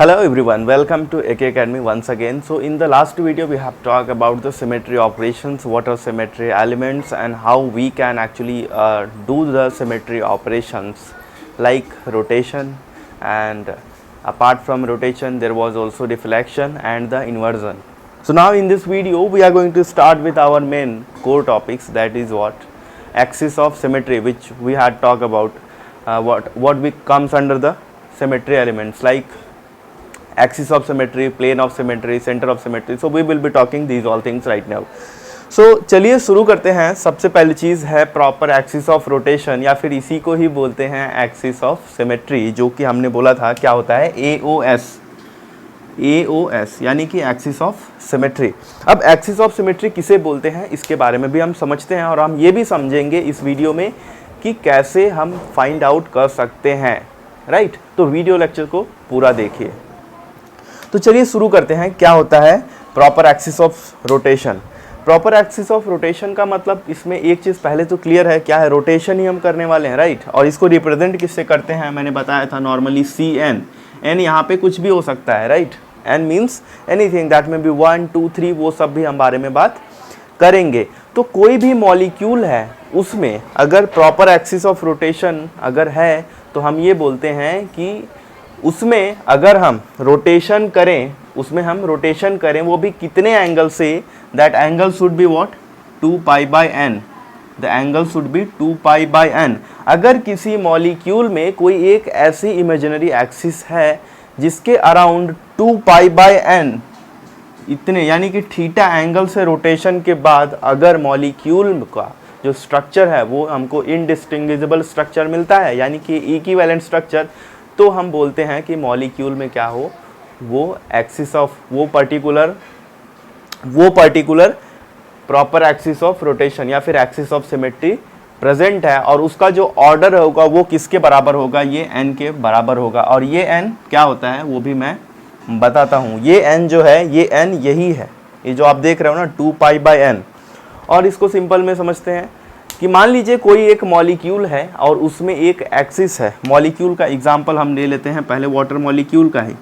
Hello everyone, welcome to AK Academy once again. So in the last video we have talked about the symmetry operations, what are symmetry elements and how we can actually do the symmetry operations like rotation, and apart from rotation there was also deflection and the inversion. So now in this video we are going to start with our main core topics, that is what axis of symmetry, which we had talked about what comes under the symmetry elements like axis of symmetry, plane of symmetry, center of symmetry. So we will be talking these all things right now. So चलिए शुरू करते हैं। सबसे पहली चीज़ है proper axis of rotation, या फिर इसी को ही बोलते हैं एक्सिस ऑफ सिमेट्री, जो कि हमने बोला था क्या होता है AOS यानी कि एक्सिस ऑफ सिमेट्री। अब एक्सिस ऑफ सिमेट्री किसे बोलते हैं इसके बारे में भी हम समझते हैं, और हम ये भी समझेंगे इस वीडियो में कि कैसे हम फाइंड आउट कर सकते हैं, राइट। तो वीडियो लेक्चर को पूरा देखिए। तो चलिए शुरू करते हैं। क्या होता है proper axis of rotation? Proper axis of rotation का मतलब, इसमें एक चीज़ पहले तो क्लियर है, क्या है, रोटेशन ही हम करने वाले हैं, राइट। और इसको रिप्रेजेंट किससे करते हैं, मैंने बताया था नॉर्मली CN। एन यहाँ पे कुछ भी हो सकता है, right. N means anything that may be 1 2 3, वो सब भी हम बारे में बात करेंगे। तो कोई भी मॉलिक्यूल है उसमें अगर प्रॉपर एक्सिस ऑफ रोटेशन अगर है तो हम ये बोलते हैं कि उसमें अगर हम रोटेशन करें, वो भी कितने एंगल से, that angle should be what, 2 pi by N. The angle should be 2 pi by N. अगर किसी मॉलिक्यूल में कोई एक ऐसी इमेजिनरी एक्सिस है जिसके अराउंड 2 पाई बाय एन इतने, यानी कि थीटा एंगल से रोटेशन के बाद अगर मॉलिक्यूल का जो स्ट्रक्चर है वो हमको इनडिस्टिंग्विजिबल स्ट्रक्चर मिलता है, यानी कि इक्विवेलेंट स्ट्रक्चर, तो हम बोलते हैं कि मॉलिक्यूल में क्या हो, वो एक्सिस ऑफ वो particular proper axis of rotation या फिर एक्सिस ऑफ सिमेट्री प्रेजेंट है, और उसका जो ऑर्डर होगा वो किसके बराबर होगा, ये n के बराबर होगा। और ये n क्या होता है वो भी मैं बताता हूँ। ये n जो है, ये n यही है, ये जो आप देख रहे हो ना 2 पाई बाय n। और इसको सिंपल में समझते हैं कि मान लीजिए कोई एक मॉलिक्यूल है और उसमें एक एक्सिस है। मॉलिक्यूल का एग्जांपल हम ले लेते हैं, पहले वाटर मॉलिक्यूल का है।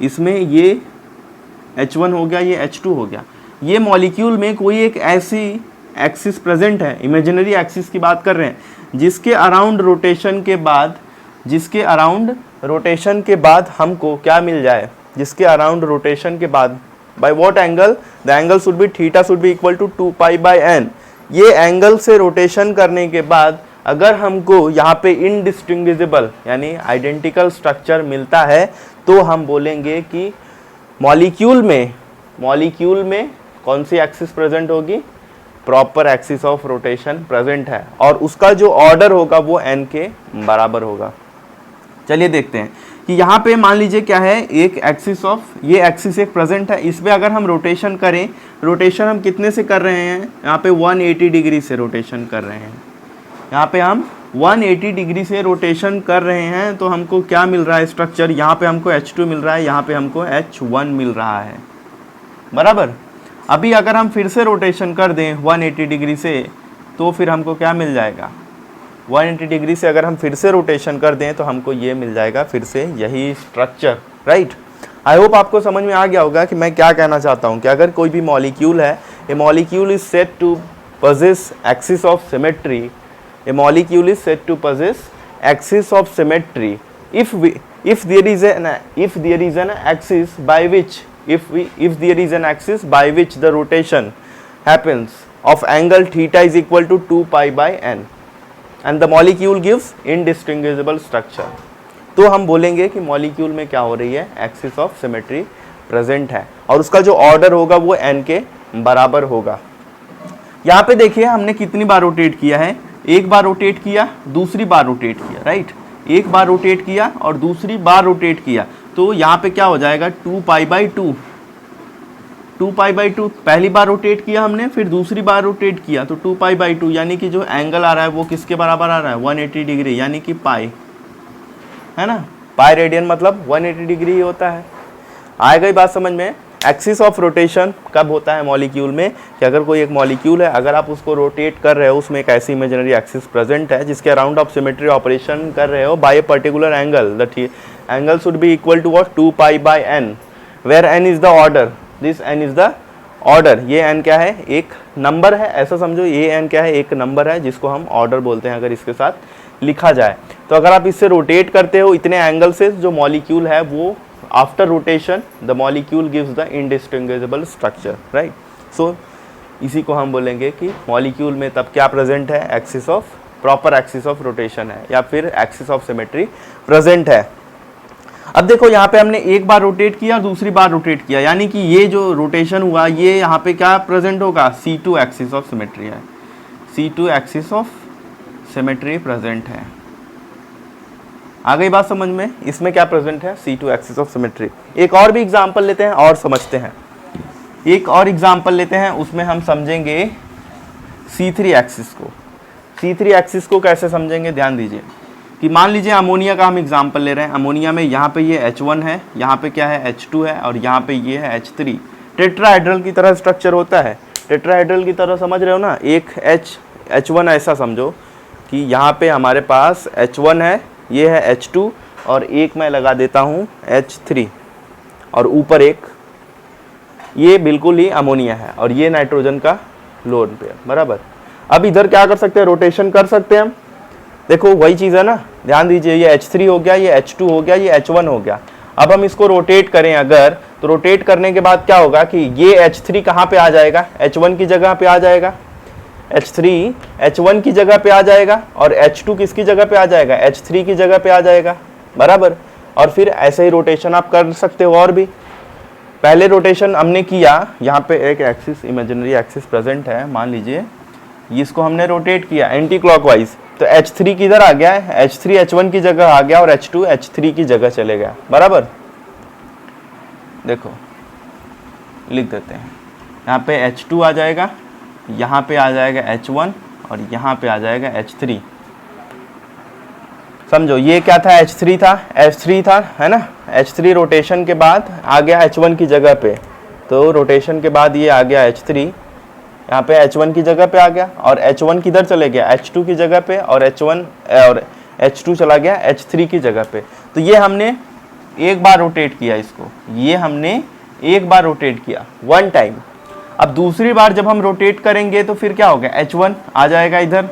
इसमें ये H1 हो गया, ये H2 हो गया। ये मॉलिक्यूल में कोई एक ऐसी एक्सिस प्रेजेंट है, इमेजिनरी एक्सिस की बात कर रहे हैं, जिसके अराउंड रोटेशन के बाद हमको क्या मिल जाए, जिसके अराउंड रोटेशन के बाद by what angle, the angle should be theta should be equal to 2 pi by N. ये एंगल से रोटेशन करने के बाद अगर हमको यहाँ पे इनडिस्टिंग्विजिबल यानी आइडेंटिकल स्ट्रक्चर मिलता है तो हम बोलेंगे कि मॉलिक्यूल में कौन सी एक्सिस प्रेजेंट होगी, proper axis of rotation present है, और उसका जो ऑर्डर होगा वो n के बराबर होगा। चलिए देखते हैं कि यहाँ पे मान लीजिए क्या है, एक एक्सिस ऑफ, ये एक्सिस एक प्रेजेंट है, इस पे अगर हम रोटेशन करें, रोटेशन हम कितने से कर रहे हैं, यहाँ पे 180 डिग्री से रोटेशन कर रहे हैं। यहाँ पे हम 180 डिग्री से रोटेशन कर रहे हैं, तो हमको क्या मिल रहा है स्ट्रक्चर, यहाँ पे हमको H2 मिल रहा है, यहाँ पे हमको H1 मिल रहा है, बराबर। अभी अगर हम फिर से रोटेशन कर दें 180 डिग्री से, तो फिर हमको क्या मिल जाएगा, 180 डिग्री से अगर हम फिर से रोटेशन कर दें तो हमको ये मिल जाएगा फिर से यही स्ट्रक्चर, राइट। आई होप आपको समझ में आ गया होगा कि मैं क्या कहना चाहता हूँ, कि अगर कोई भी मॉलिक्यूल है, a molecule is said to possess axis of symmetry, a molecule is said to possess axis of symmetry if there is an axis by which the rotation happens of angle theta is equal to 2 pi by n and the molecule gives indistinguishable structure, तो हम बोलेंगे कि molecule में क्या हो रही है, axis of symmetry present है, और उसका जो ऑर्डर होगा वो n के बराबर होगा। यहाँ पे देखिए हमने कितनी बार रोटेट किया है, एक बार रोटेट किया, दूसरी बार रोटेट किया, राइट। एक बार रोटेट किया और दूसरी बार रोटेट किया, तो यहाँ पे क्या हो जाएगा 2 पाई बाई 2, पहली बार रोटेट किया हमने, फिर दूसरी बार रोटेट किया तो 2 पाई बाई 2, यानी कि जो एंगल आ रहा है वो किसके बराबर आ रहा है, 180 डिग्री, यानी कि पाई, है ना। पाई रेडियन मतलब 180 डिग्री ही होता है। आएगा ही बात समझ में। एक्सिस ऑफ रोटेशन कब होता है मॉलिक्यूल में, कि अगर कोई एक मॉलिक्यूल है, अगर आप उसको रोटेट कर रहे हो, उसमें एक ऐसी इमेजिनरी एक्सिस प्रेजेंट है जिसके अराउंड आप सिमेट्री ऑपरेशन कर रहे हो by a particular angle, the angle should be equal to what 2 pi by N, where N is the order, this N is the order. ये एन क्या है, एक नंबर है, ऐसा समझो ये एन क्या है, एक नंबर है जिसको हम ऑर्डर बोलते हैं अगर इसके साथ लिखा जाए। तो अगर आप इससे रोटेट करते हो इतने एंगल से, जो मॉलिक्यूल है वो after rotation the molecule gives the indistinguishable structure, right. So इसी को हम बोलेंगे कि मॉलिक्यूल में तब क्या प्रेजेंट है, axis of, proper axis of rotation है या फिर एक्सिस ऑफ सिमेट्री प्रेजेंट है। अब देखो यहाँ पे हमने एक बार रोटेट किया और दूसरी बार रोटेट किया, यानी कि ये जो रोटेशन हुआ ये यहाँ पे क्या प्रेजेंट होगा, C2 एक्सिस ऑफ सिमेट्री है, C2 axis of symmetry present है। आ गई बात समझ में, इसमें क्या प्रेजेंट है, C2 एक्सिस ऑफ सिमेट्री। एक और भी एग्जांपल लेते हैं और समझते हैं, एक और एग्जांपल लेते हैं, उसमें हम समझेंगे C3 एक्सिस को। C3 एक्सिस को कैसे समझेंगे, ध्यान दीजिए कि मान लीजिए अमोनिया का हम एग्जांपल ले रहे हैं। अमोनिया में यहाँ पे ये H1 है, यहाँ पे क्या है H2 है और यहाँ पे ये है H3। टेट्राहेड्रल की तरह स्ट्रक्चर होता है, टेट्राहेड्रल की तरह समझ रहे हो ना। एक H1 ऐसा समझो कि यहाँ पे हमारे पास H1 है, ये है H2 और एक मैं लगा देता हूँ H3 और ऊपर एक, ये बिल्कुल ही अमोनिया है और ये नाइट्रोजन का लोन पेयर, बराबर। अब इधर क्या कर सकते हैं, रोटेशन कर सकते हैं हम। देखो वही चीज़ है ना, ध्यान दीजिए, ये H3 हो गया, ये H2 हो गया, ये H1 हो गया। अब हम इसको रोटेट करें अगर, तो रोटेट करने के बाद क्या होगा कि ये H3 कहाँ पे आ जाएगा, H1 की जगह पे आ जाएगा, H3 H1 की जगह पे आ जाएगा और H2 किसकी जगह पे आ जाएगा, H3 की जगह पे आ जाएगा, बराबर। और फिर ऐसे ही रोटेशन आप कर सकते हो। और भी पहले रोटेशन हमने किया, यहाँ पे एक एक्सिस, इमेजिनरी एक्सिस प्रेजेंट है, मान लीजिए इसको हमने रोटेट किया एंटी क्लॉकवाइज, तो H3 किधर आ गया है, H3 H1 की जगह आ गया और H2 H3 की जगह चले गया, बराबर। देखो लिख देते हैं, यहाँ पे H2 आ जाएगा, यहाँ पे आ जाएगा H1 और यहाँ पे आ जाएगा H3। समझो ये क्या था, H3 था, H3 था, है ना। H3 रोटेशन के बाद आ गया H1 की जगह पे, तो रोटेशन के बाद ये आ गया H3, यहाँ पे H1 की जगह पे आ गया और H1 किधर चले गया, H2 की जगह पे, और H2 चला गया H3 की जगह पे। तो ये हमने एक बार रोटेट किया इसको, ये हमने एक बार रोटेट किया, वन टाइम। अब दूसरी बार जब हम रोटेट करेंगे तो फिर क्या होगा, H1 आ जाएगा इधर,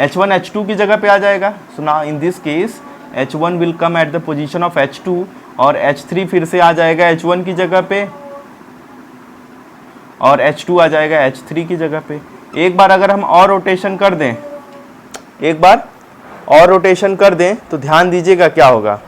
H1 H2 की जगह पे आ जाएगा। So now in this case H1 will come at the position of H2 और H3 फिर से आ जाएगा H1 की जगह पे और H2 आ जाएगा H3 की जगह पे। एक बार अगर हम और रोटेशन कर दें, एक बार और रोटेशन कर दें तो ध्यान दीजिएगा क्या होगा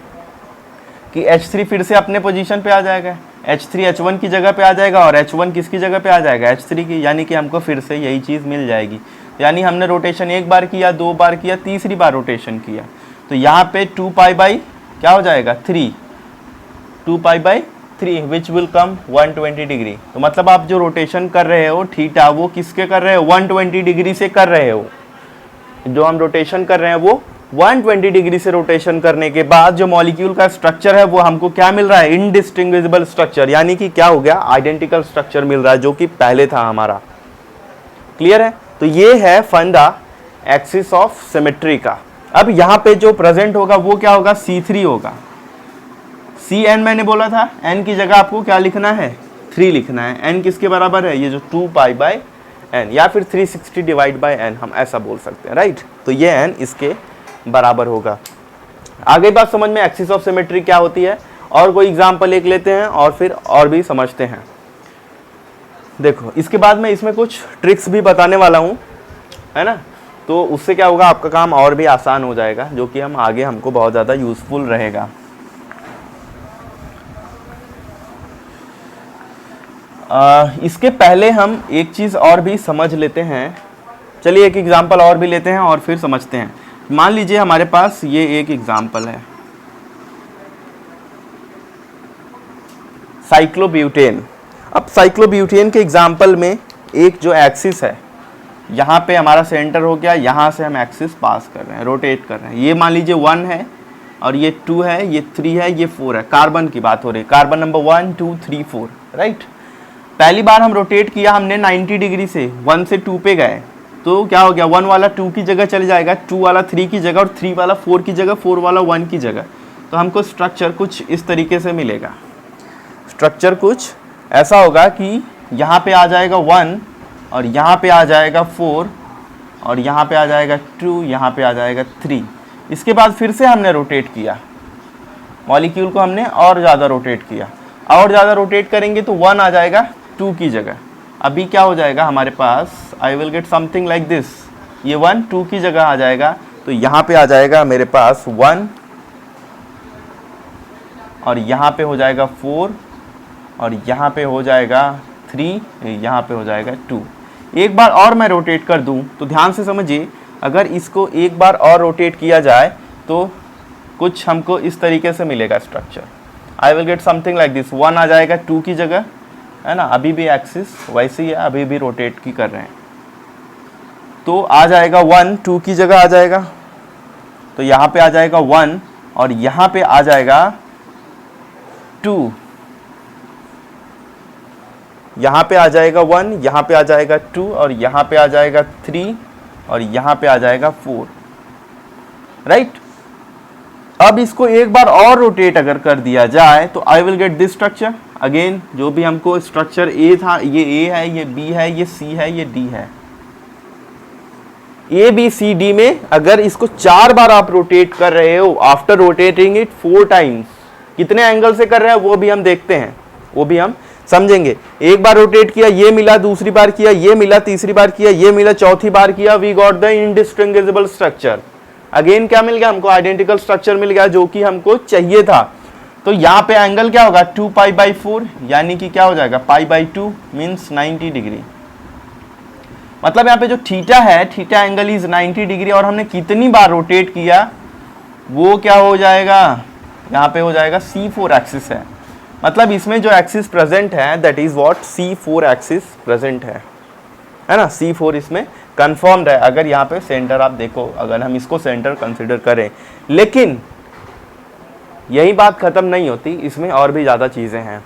कि H3 फिर से अपने पोजीशन पे आ जाएगा, H3 H1 की जगह पे आ जाएगा और H1 किसकी जगह पे आ जाएगा, H3 की। यानी कि हमको फिर से यही चीज़ मिल जाएगी। यानी हमने रोटेशन एक बार किया, दो बार किया, तीसरी बार रोटेशन किया, तो यहाँ पे 2 पाई बाई क्या हो जाएगा 3, 2 pi by 3 which will come 120 degree. तो मतलब आप जो रोटेशन कर रहे हो थीटा, वो किसके कर रहे हो, 120 डिग्री से कर रहे हो। जो हम रोटेशन कर रहे हैं वो 120 डिग्री से रोटेशन करने के बाद जो मॉलिक्यूल का स्ट्रक्चर है वो हमको क्या मिल रहा है, इनडिस्टिंग्विजिबल स्ट्रक्चर, यानी कि क्या हो गया, आइडेंटिकल स्ट्रक्चर मिल रहा है जो कि पहले था हमारा। क्लियर है। तो ये है फंडा एक्सिस ऑफ सिमेट्री का। अब यहाँ पे जो प्रेजेंट होगा वो क्या होगा, C3 होगा। Cn मैंने बोला था, n की जगह आपको क्या लिखना है, 3 लिखना है। n किसके बराबर है, ये जो 2 पाई बाय n या फिर 360 डिवाइड बाय n, हम ऐसा बोल सकते हैं, राइट। तो ये n इसके बराबर होगा। आगे बात समझ में एक्सिस ऑफ सिमेट्री क्या होती है। और कोई एग्जांपल एक लेते हैं और फिर और भी समझते हैं। देखो इसके बाद मैं इसमें कुछ ट्रिक्स भी बताने वाला हूँ, है ना। तो उससे क्या होगा, आपका काम और भी आसान हो जाएगा, जो कि हम आगे हमको बहुत ज़्यादा यूजफुल रहेगा। इसके पहले हम एक चीज़ और भी समझ लेते हैं। चलिए एक एग्जांपल और भी लेते हैं और फिर समझते हैं। मान लीजिए हमारे पास ये एक एग्जांपल है, साइक्लोब्यूटेन। अब साइक्लोब्यूटेन के एग्जांपल में एक जो एक्सिस है, यहाँ पे हमारा सेंटर हो गया, यहाँ से हम एक्सिस पास कर रहे हैं, रोटेट कर रहे हैं। ये मान लीजिए 1 है, और ये 2 है, ये 3 है, ये 4 है। कार्बन की बात हो रही है, कार्बन नंबर 1 2 3 4, राइट। पहली बार हम रोटेट किया हमने 90 डिग्री से, 1 से 2 पे गए, तो क्या हो गया, 1 वाला 2 की जगह चले जाएगा, 2 वाला 3 की जगह और 3 वाला 4 की जगह, 4 वाला 1 की जगह। तो हमको स्ट्रक्चर कुछ इस तरीके से मिलेगा। स्ट्रक्चर कुछ ऐसा होगा कि यहाँ पे आ जाएगा 1 और यहाँ पे आ जाएगा 4 और यहाँ पे आ जाएगा 2, यहाँ पे आ जाएगा 3। इसके बाद फिर से हमने रोटेट किया, मॉलिक्यूल को हमने और ज़्यादा रोटेट किया, और ज़्यादा रोटेट करेंगे तो 1 आ जाएगा 2 की जगह। अभी क्या हो जाएगा हमारे पास, I will get something like this, ये 1 2 की जगह आ जाएगा, तो यहाँ पे आ जाएगा मेरे पास 1 और यहाँ पे हो जाएगा 4 और यहाँ पे हो जाएगा 3, यहाँ पे हो जाएगा 2। एक बार और मैं रोटेट कर दूं तो ध्यान से समझिए, अगर इसको एक बार और रोटेट किया जाए तो कुछ हमको इस तरीके से मिलेगा structure. I will get something like this, 1 आ जाएगा 2 की जगह, है ना, अभी भी एक्सिस वैसे ही है, अभी भी रोटेट की कर रहे हैं, तो आ जाएगा 1 2 की जगह आ जाएगा, तो यहाँ पे आ जाएगा 1 और यहाँ पे आ जाएगा 2, यहाँ पे आ जाएगा 1, यहाँ पे आ जाएगा 2 और यहाँ पे आ जाएगा 3 और यहाँ पे आ जाएगा 4, राइट। अब इसको एक बार और रोटेट अगर कर दिया जाए तो आई will get this structure again. जो भी हमको स्ट्रक्चर ए था, ये ए है, ये बी है, ये सी है, ये डी है। ए बी सी डी में अगर इसको 4 बार आप रोटेट कर रहे हो, आफ्टर रोटेटिंग इट 4 टाइम्स, कितने एंगल से कर रहे हैं वो भी हम देखते हैं, वो भी हम समझेंगे। एक बार रोटेट किया, ये मिला, दूसरी बार किया, ये मिला, तीसरी बार किया, ये मिला, चौथी बार किया, we got the indistinguishable structure. Again क्या मिल गया हमको, आइडेंटिकल स्ट्रक्चर मिल गया जो कि हमको चाहिए था। तो यहाँ पे एंगल क्या होगा, 2 पाई बाई 4, यानी कि क्या हो जाएगा, पाई बाई 2 मीन्स 90 डिग्री। मतलब यहाँ पे जो थीटा है, थीटा एंगल इज 90 डिग्री, और हमने कितनी बार रोटेट किया वो क्या हो जाएगा, यहाँ पे हो जाएगा C4 एक्सिस है। मतलब इसमें जो एक्सिस प्रेजेंट है that is what, C4 axis present है ना, C4 इसमें कंफर्म्ड है। अगर यहाँ पे सेंटर आप देखो, अगर हम इसको सेंटर कंसीडर करें, लेकिन यही बात खत्म नहीं होती, इसमें और भी ज़्यादा चीज़ें हैं।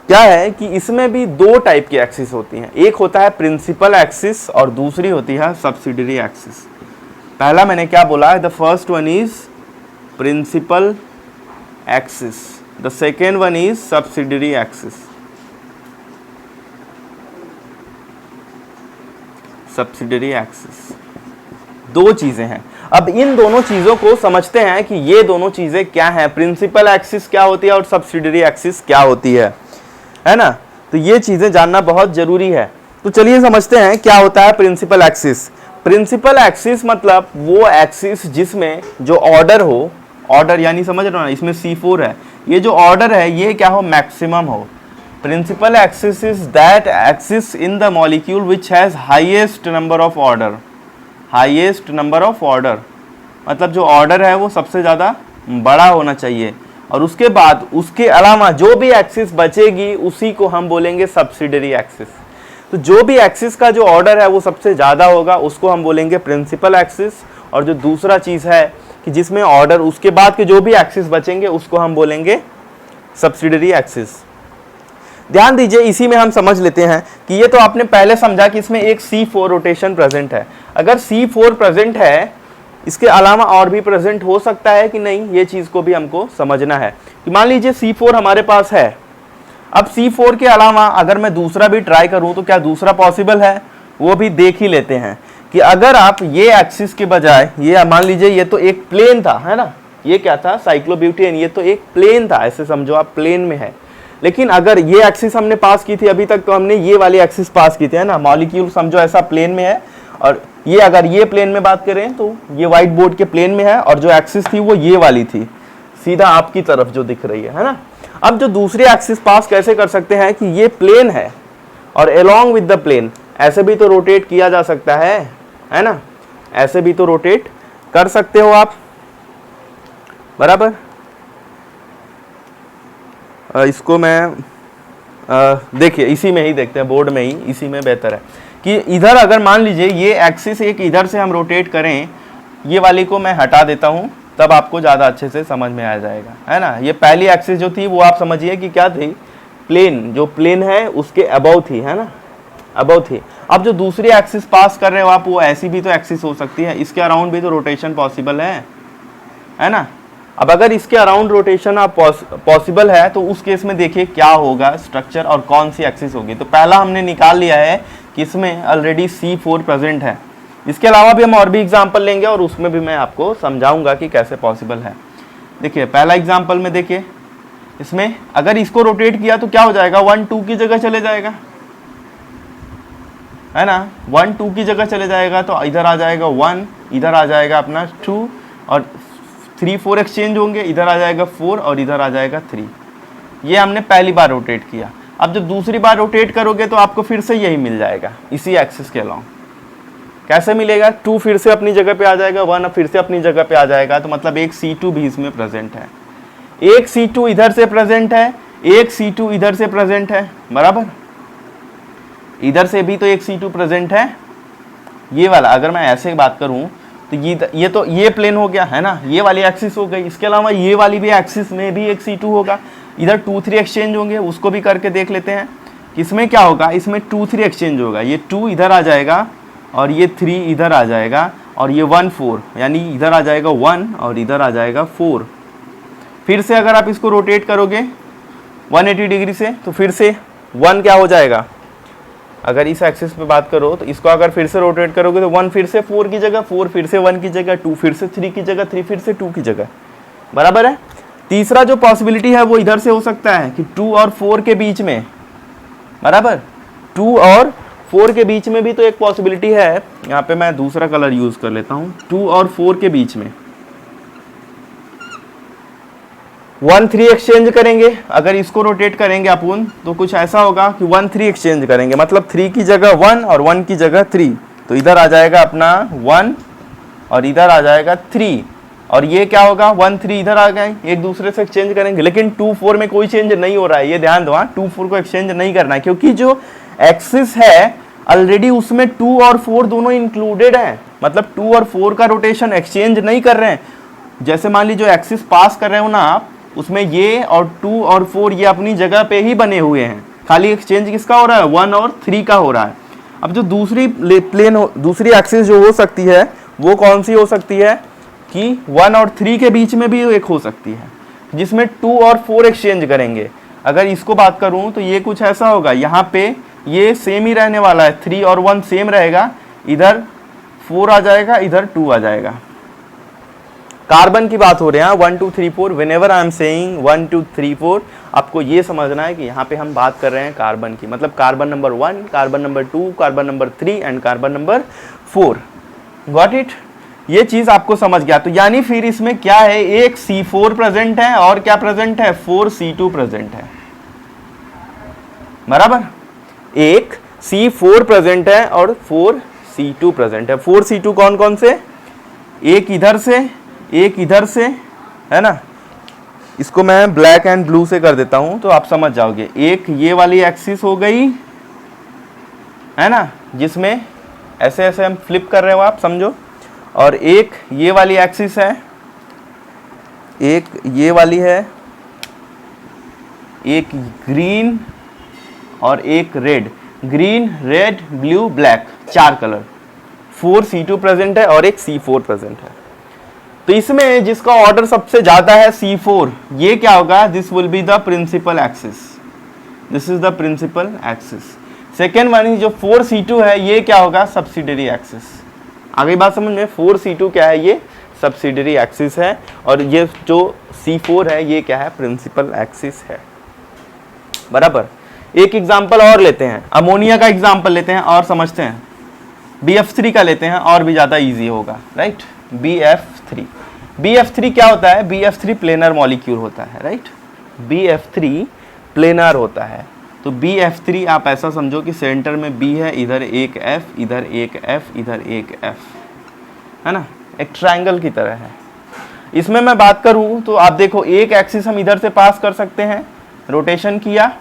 क्या है कि इसमें भी 2 टाइप की एक्सिस होती हैं, एक होता है प्रिंसिपल एक्सिस और दूसरी होती है सब्सिडियरी एक्सिस। पहला मैंने क्या बोला है, the first one is principal axis, the second one is subsidiary axis. Subsidiary axis 2 चीजें हैं। अब इन दोनों चीजों को समझते हैं कि ये दोनों चीजें क्या हैं, प्रिंसिपल एक्सिस क्या होती है और सब्सिडियरी एक्सिस क्या होती है ना। तो ये चीजें जानना बहुत जरूरी है। तो चलिए समझते हैं क्या होता है प्रिंसिपल एक्सिस। प्रिंसिपल एक्सिस मतलब वो एक्सिस जिसमें जो ऑर्डर हो, ऑर्डर यानी समझ रहे हो ना, इसमें C4 है, ये जो ऑर्डर है ये क्या हो, मैक्सिमम हो। Principal axis is that axis in the molecule which has highest number of order, highest number of order मतलब जो ऑर्डर है वो सबसे ज़्यादा बड़ा होना चाहिए, और उसके बाद उसके अलावा जो भी एक्सिस बचेगी उसी को हम बोलेंगे सब्सिडियरी एक्सिस। तो जो भी एक्सिस का जो ऑर्डर है वो सबसे ज़्यादा होगा उसको हम बोलेंगे प्रिंसिपल एक्सिस, और जो दूसरा चीज़ है कि जिसमें ऑर्डर उसके बाद के जो भी एक्सिस बचेंगे उसको हम बोलेंगे सब्सिडियरी एक्सिस। ध्यान दीजिए, इसी में हम समझ लेते हैं कि ये तो आपने पहले समझा कि इसमें एक C4 रोटेशन प्रेजेंट है। अगर C4 प्रेजेंट है, इसके अलावा और भी प्रेजेंट हो सकता है कि नहीं, ये चीज़ को भी हमको समझना है। कि मान लीजिए C4 हमारे पास है, अब C4 के अलावा अगर मैं दूसरा भी ट्राई करूं तो क्या दूसरा पॉसिबल है, वो भी देख ही लेते हैं। कि अगर आप ये एक्सिस के बजाय, ये मान लीजिए ये तो एक प्लेन था, है ना, ये क्या था, साइक्लोब्यूटेन, ये तो एक प्लेन था, ऐसे समझो आप प्लेन में है। लेकिन अगर ये एक्सिस हमने पास की थी, अभी तक तो हमने ये वाली एक्सिस पास की थी, है ना, मॉलिक्यूल समझो ऐसा प्लेन में है, और ये अगर ये प्लेन में बात करें तो ये व्हाइट बोर्ड के प्लेन में है, और जो एक्सिस थी वो ये वाली थी, सीधा आपकी तरफ जो दिख रही है ना। अब जो दूसरी एक्सिस पास कैसे कर सकते हैं कि ये प्लेन है और अलोंग विद द प्लेन ऐसे भी तो रोटेट किया जा सकता है ना, ऐसे भी तो रोटेट कर सकते हो आप, बराबर। इसको मैं देखिए इसी में ही देखते हैं, बोर्ड में ही, इसी में बेहतर है कि इधर अगर मान लीजिए ये एक्सिस एक इधर से हम रोटेट करें, ये वाली को मैं हटा देता हूँ, तब आपको ज़्यादा अच्छे से समझ में आ जाएगा, है ना। ये पहली एक्सिस जो थी वो आप समझिए कि क्या थी, प्लेन, जो प्लेन है उसके अबव थी, है ना, अबव थी। अब जो दूसरी एक्सिस पास कर रहे हो आप, वो ऐसी भी तो एक्सिस हो सकती है, इसके अराउंड भी तो रोटेशन पॉसिबल है ना। अब अगर इसके अराउंड रोटेशन आप पॉसिबल है तो उस केस में देखिए क्या होगा स्ट्रक्चर और कौन सी एक्सिस होगी। तो पहला हमने निकाल लिया है कि इसमें ऑलरेडी C4 प्रेजेंट है। इसके अलावा भी हम और भी एग्जांपल लेंगे और उसमें भी मैं आपको समझाऊंगा कि कैसे पॉसिबल है। देखिए पहला एग्जांपल में देखिए, इसमें अगर इसको रोटेट किया तो क्या हो जाएगा, 1 2 की जगह चले जाएगा, है ना, 1 2 की जगह चले जाएगा। तो इधर आ जाएगा 1, इधर आ जाएगा अपना 2 और 3 4 एक्सचेंज होंगे, इधर आ जाएगा 4 और इधर आ जाएगा 3। ये हमने पहली बार रोटेट किया। अब जब दूसरी बार रोटेट करोगे तो आपको फिर से यही मिल जाएगा इसी एक्सिस के अलाउंग। कैसे मिलेगा, 2 फिर से अपनी जगह पे आ जाएगा, 1 फिर से अपनी जगह पे आ जाएगा। तो मतलब एक C2 भी इसमें प्रेजेंट है, एक C2 इधर से प्रेजेंट है, एक C2 इधर से प्रेजेंट है, बराबर। इधर से भी तो एक C2 प्रेजेंट है, ये वाला। अगर मैं ऐसे बात करूं तो ये प्लेन हो गया, है ना, ये वाली एक्सिस हो गई। इसके अलावा ये वाली भी एक्सिस में भी एक C2 होगा, इधर 2 3 एक्सचेंज होंगे, उसको भी करके देख लेते हैं। इसमें क्या होगा, इसमें 2 3 एक्सचेंज होगा, ये 2 इधर आ जाएगा और ये 3 इधर आ जाएगा और ये 1 4, यानी इधर आ जाएगा 1 और इधर आ जाएगा 4। फिर से अगर आप इसको रोटेट करोगे 180 डिग्री से तो फिर से 1 क्या हो जाएगा, अगर इस एक्सिस पे बात करो तो इसको अगर फिर से रोटेट करोगे तो 1 फिर से 4 की जगह, 4 फिर से 1 की जगह, 2 फिर से 3 की जगह, 3 फिर से 2 की जगह, बराबर है। तीसरा जो पॉसिबिलिटी है वो इधर से हो सकता है कि 2 और 4 के बीच में, बराबर, 2 और 4 के बीच में भी तो एक पॉसिबिलिटी है। यहाँ पे मैं दूसरा कलर यूज कर लेता हूँ। 2 और 4 के बीच में 1 3 एक्सचेंज करेंगे। अगर इसको रोटेट करेंगे अपन तो कुछ ऐसा होगा कि 1 3 एक्सचेंज करेंगे, मतलब 3 की जगह 1 और 1 की जगह 3। तो इधर आ जाएगा अपना 1 और इधर आ जाएगा 3 और ये क्या होगा, 1 3 इधर आ गए, एक दूसरे से एक्सचेंज करेंगे। लेकिन 2 4 में कोई चेंज नहीं हो रहा है, ये ध्यान दो। 2 4 को एक्सचेंज नहीं करना है क्योंकि जो एक्सिस है ऑलरेडी उसमें 2 और 4 दोनों इंक्लूडेड है, मतलब 2 और 4 का रोटेशन एक्सचेंज नहीं कर रहे हैं। जैसे मान लीजिए जो एक्सिस पास कर रहे हो ना आप, उसमें ये और 2 और 4 ये अपनी जगह पे ही बने हुए हैं, खाली एक्सचेंज किसका हो रहा है, 1 और 3 का हो रहा है। अब जो दूसरी दूसरी एक्सिस जो हो सकती है वो कौन सी हो सकती है कि 1 और 3 के बीच में भी एक हो सकती है जिसमें 2 और 4 एक्सचेंज करेंगे। अगर इसको बात करूं तो ये कुछ ऐसा होगा, यहाँ पे ये सेम ही रहने वाला है, 3 और 1 सेम रहेगा, इधर 4 आ जाएगा, इधर 2 आ जाएगा। कार्बन की बात हो रही है 1 2 3 4। व्हेनेवर आई एम सेइंग 1 2 3 4, आपको ये समझना है कि यहाँ पे हम बात कर रहे हैं कार्बन की, मतलब carbon number 1, carbon number 2, carbon number 3 and carbon number 4। Got it, ये चीज आपको समझ गया। तो यानी फिर इसमें क्या है, एक C4 प्रेजेंट है और क्या प्रेजेंट है, 4 C2 प्रेजेंट है, बराबर। एक C4 प्रेजेंट है और 4 C2 प्रेजेंट है। 4 C2 कौन कौन से, एक इधर से, एक इधर से, है ना। इसको मैं ब्लैक एंड ब्लू से कर देता हूं तो आप समझ जाओगे। एक ये वाली एक्सिस हो गई, है ना, जिसमें ऐसे ऐसे हम फ्लिप कर रहे हो, आप समझो। और एक ये वाली एक्सिस है, एक ये वाली है, एक ग्रीन और एक red, green red blue black, 4 colour. 4 C2 present है और एक C4 प्रेजेंट है। तो इसमें जिसका ऑर्डर सबसे ज्यादा है C4, ये क्या होगा, this will be the principal axis, this is the principal axis. Second one जो 4 C2 है, ये क्या होगा, सब्सिडरी एक्सिस। आगे बात समझ में, 4 C2 क्या है, ये सब्सिडरी एक्सिस है और ये जो C4 है ये क्या है, प्रिंसिपल एक्सिस है, बराबर। एक एग्जांपल और लेते हैं, अमोनिया का एग्जांपल लेते हैं और समझते हैं। BF3 का लेते हैं और भी ज़्यादा इजी होगा, राइट। BF3, BF3 क्या होता है, BF3 प्लेनर मॉलिक्यूल होता है, राइट। BF3 प्लेनर होता है। तो BF3 आप ऐसा समझो कि सेंटर में B है, इधर एक F, इधर एक F, इधर एक F, है ना, एक ट्रायंगल की तरह है। इसमें मैं बात करूं तो आप देखो एक एक्सिस हम इधर से पास कर सकते हैं, रोटेशन किया,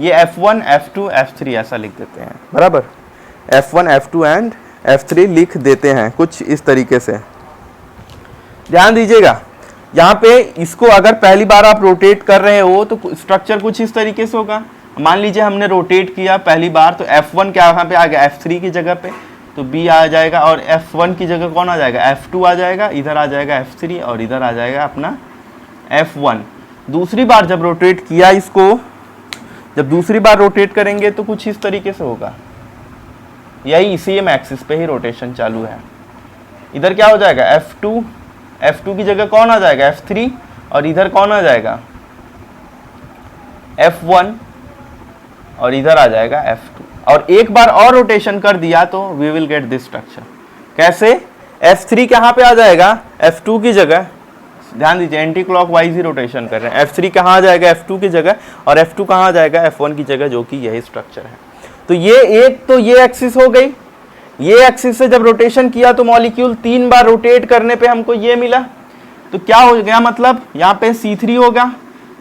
ये F1 F2 F3 ऐसा लिख देते हैं, बराबर। F1 F2 एंड F3 लिख देते हैं कुछ इस तरीके से। ध्यान दीजिएगा, यहाँ पे इसको अगर पहली बार आप रोटेट कर रहे हो तो स्ट्रक्चर कुछ इस तरीके से होगा। मान लीजिए हमने रोटेट किया पहली बार, तो F1 क्या यहाँ पे आ गया F3 की जगह पे, तो B आ जाएगा, और F1 की जगह कौन आ जाएगा, F2 आ जाएगा, इधर आ जाएगा F3 और इधर आ जाएगा अपना F1। दूसरी बार जब रोटेट किया इसको, जब दूसरी बार रोटेट करेंगे तो कुछ इस तरीके से होगा, यही सेम एक्सिस पे ही रोटेशन चालू है। इधर क्या हो जाएगा F2 की जगह कौन आ जाएगा F3, और इधर कौन आ जाएगा F1, और इधर आ जाएगा F2। और एक बार और रोटेशन कर दिया तो we will get this structure. कैसे, F3 कहाँ पे आ जाएगा F2 की जगह, ध्यान दीजिए एंटी क्लॉकवाइज ही रोटेशन कर रहे हैं। F3 कहाँ आ जाएगा F2 की जगह, और F2 कहाँ आ जाएगा F1 की जगह, जो कि यही स्ट्रक्चर है। तो ये एक्सिस हो गई। ये एक्सिस से जब रोटेशन किया तो मॉलिक्यूल 3 बार रोटेट करने पे हमको ये मिला। तो क्या हो गया, मतलब यहाँ पे C3 होगा,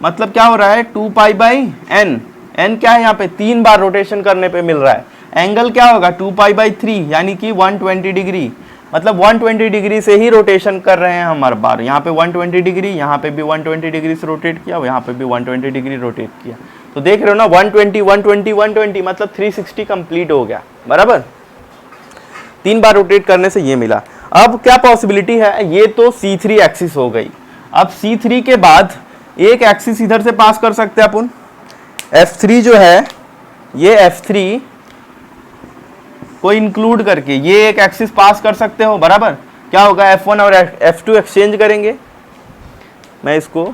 मतलब क्या हो रहा है 2π/n। n क्या है यहाँ पे 3 बार रोटेशन करने पे मिल रहा है। एंगल क्या होगा 2π/3 यानी कि 120 डिग्री, मतलब 120 डिग्री से ही रोटेशन कर रहे हैं हम हर बार। यहाँ पे 120 डिग्री, यहाँ पे भी 120 डिग्री से रोटेट किया, यहाँ पे भी 120 डिग्री रोटेट किया। तो देख रहे हो ना 120 120 120 मतलब 360 कंप्लीट हो गया, बराबर। 3 बार रोटेट करने से ये मिला। अब क्या पॉसिबिलिटी है, ये तो C3 एक्सिस हो गई। अब C3 के बाद एक एक्सिस इधर से पास कर सकते हैं अपन, F3 जो है, ये F3 को इंक्लूड करके ये एक एक्सिस पास कर सकते हो, बराबर। क्या होगा F1 और F2 एक्सचेंज करेंगे। मैं इसको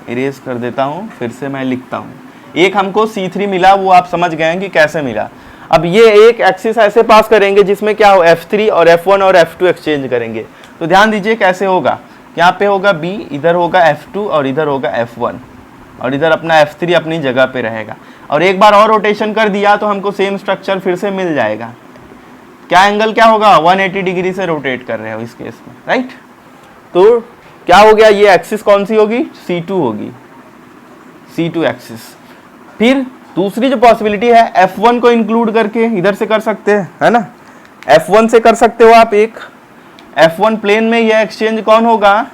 इरेज कर देता हूं, फिर से मैं लिखता हूं। एक हमको C3 मिला, वो आप समझ गए हैं कि कैसे मिला। अब ये एक एक्सिस ऐसे पास करेंगे जिसमें क्या हो F3 और F1 और F2 एक्सचेंज करेंगे। तो ध्यान दीजिए कैसे होगा, यहाँ पे होगा B, इधर होगा F2 और इधर होगा F1, और इधर अपना F3 अपनी जगह पे रहेगा। और एक बार और रोटेशन कर दिया तो हमको सेम स्ट्रक्चर फिर से मिल जाएगा। क्या एंगल क्या होगा 180 डिग्री से रोटेट कर रहे हो इस केस में, राइट। तो क्या हो गया, ये एक्सिस कौन सी होगी, C2 होगी, C2 एक्सिस। फिर दूसरी जो पॉसिबिलिटी है F1 को इंक्लूड करके इधर से कर सकते हैं, है ना। F1 से कर सकते हो आप एक, F1 प्लेन में यह एक्सचेंज कौन होगा,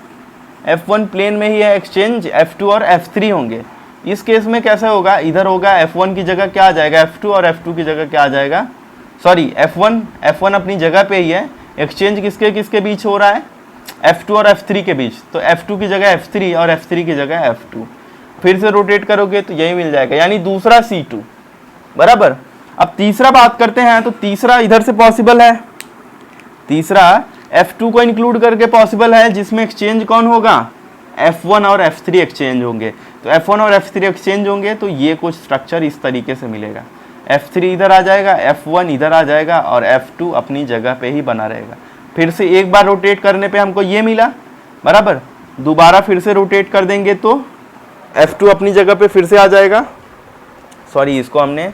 F1 प्लेन में ही यह एक्सचेंज F2 और F3 होंगे। इस केस में कैसे होगा, इधर होगा F1 की जगह क्या आ जाएगा F2, और F2 की जगह क्या आ जाएगा, सॉरी F1 अपनी जगह पे ही है, एक्सचेंज किसके किसके बीच हो रहा है, F2 और F3 के बीच। तो F2 की जगह F3 और F3 की जगह F2, फिर से रोटेट करोगे तो यही मिल जाएगा, यानी दूसरा C2, बराबर। अब तीसरा बात करते हैं, तो तीसरा इधर से पॉसिबल है, तीसरा F2 को इंक्लूड करके पॉसिबल है, जिसमें एक्सचेंज कौन होगा, F1 और F3 एक्सचेंज होंगे। तो F1 और F3 एक्सचेंज होंगे तो ये कुछ स्ट्रक्चर इस तरीके से मिलेगा, F3 इधर आ जाएगा, F1 इधर आ जाएगा, और F2 अपनी जगह पे ही बना रहेगा। फिर से एक बार रोटेट करने पे हमको ये मिला, बराबर। दोबारा फिर से रोटेट कर देंगे तो F2 अपनी जगह पे फिर से आ जाएगा। सॉरी, इसको हमने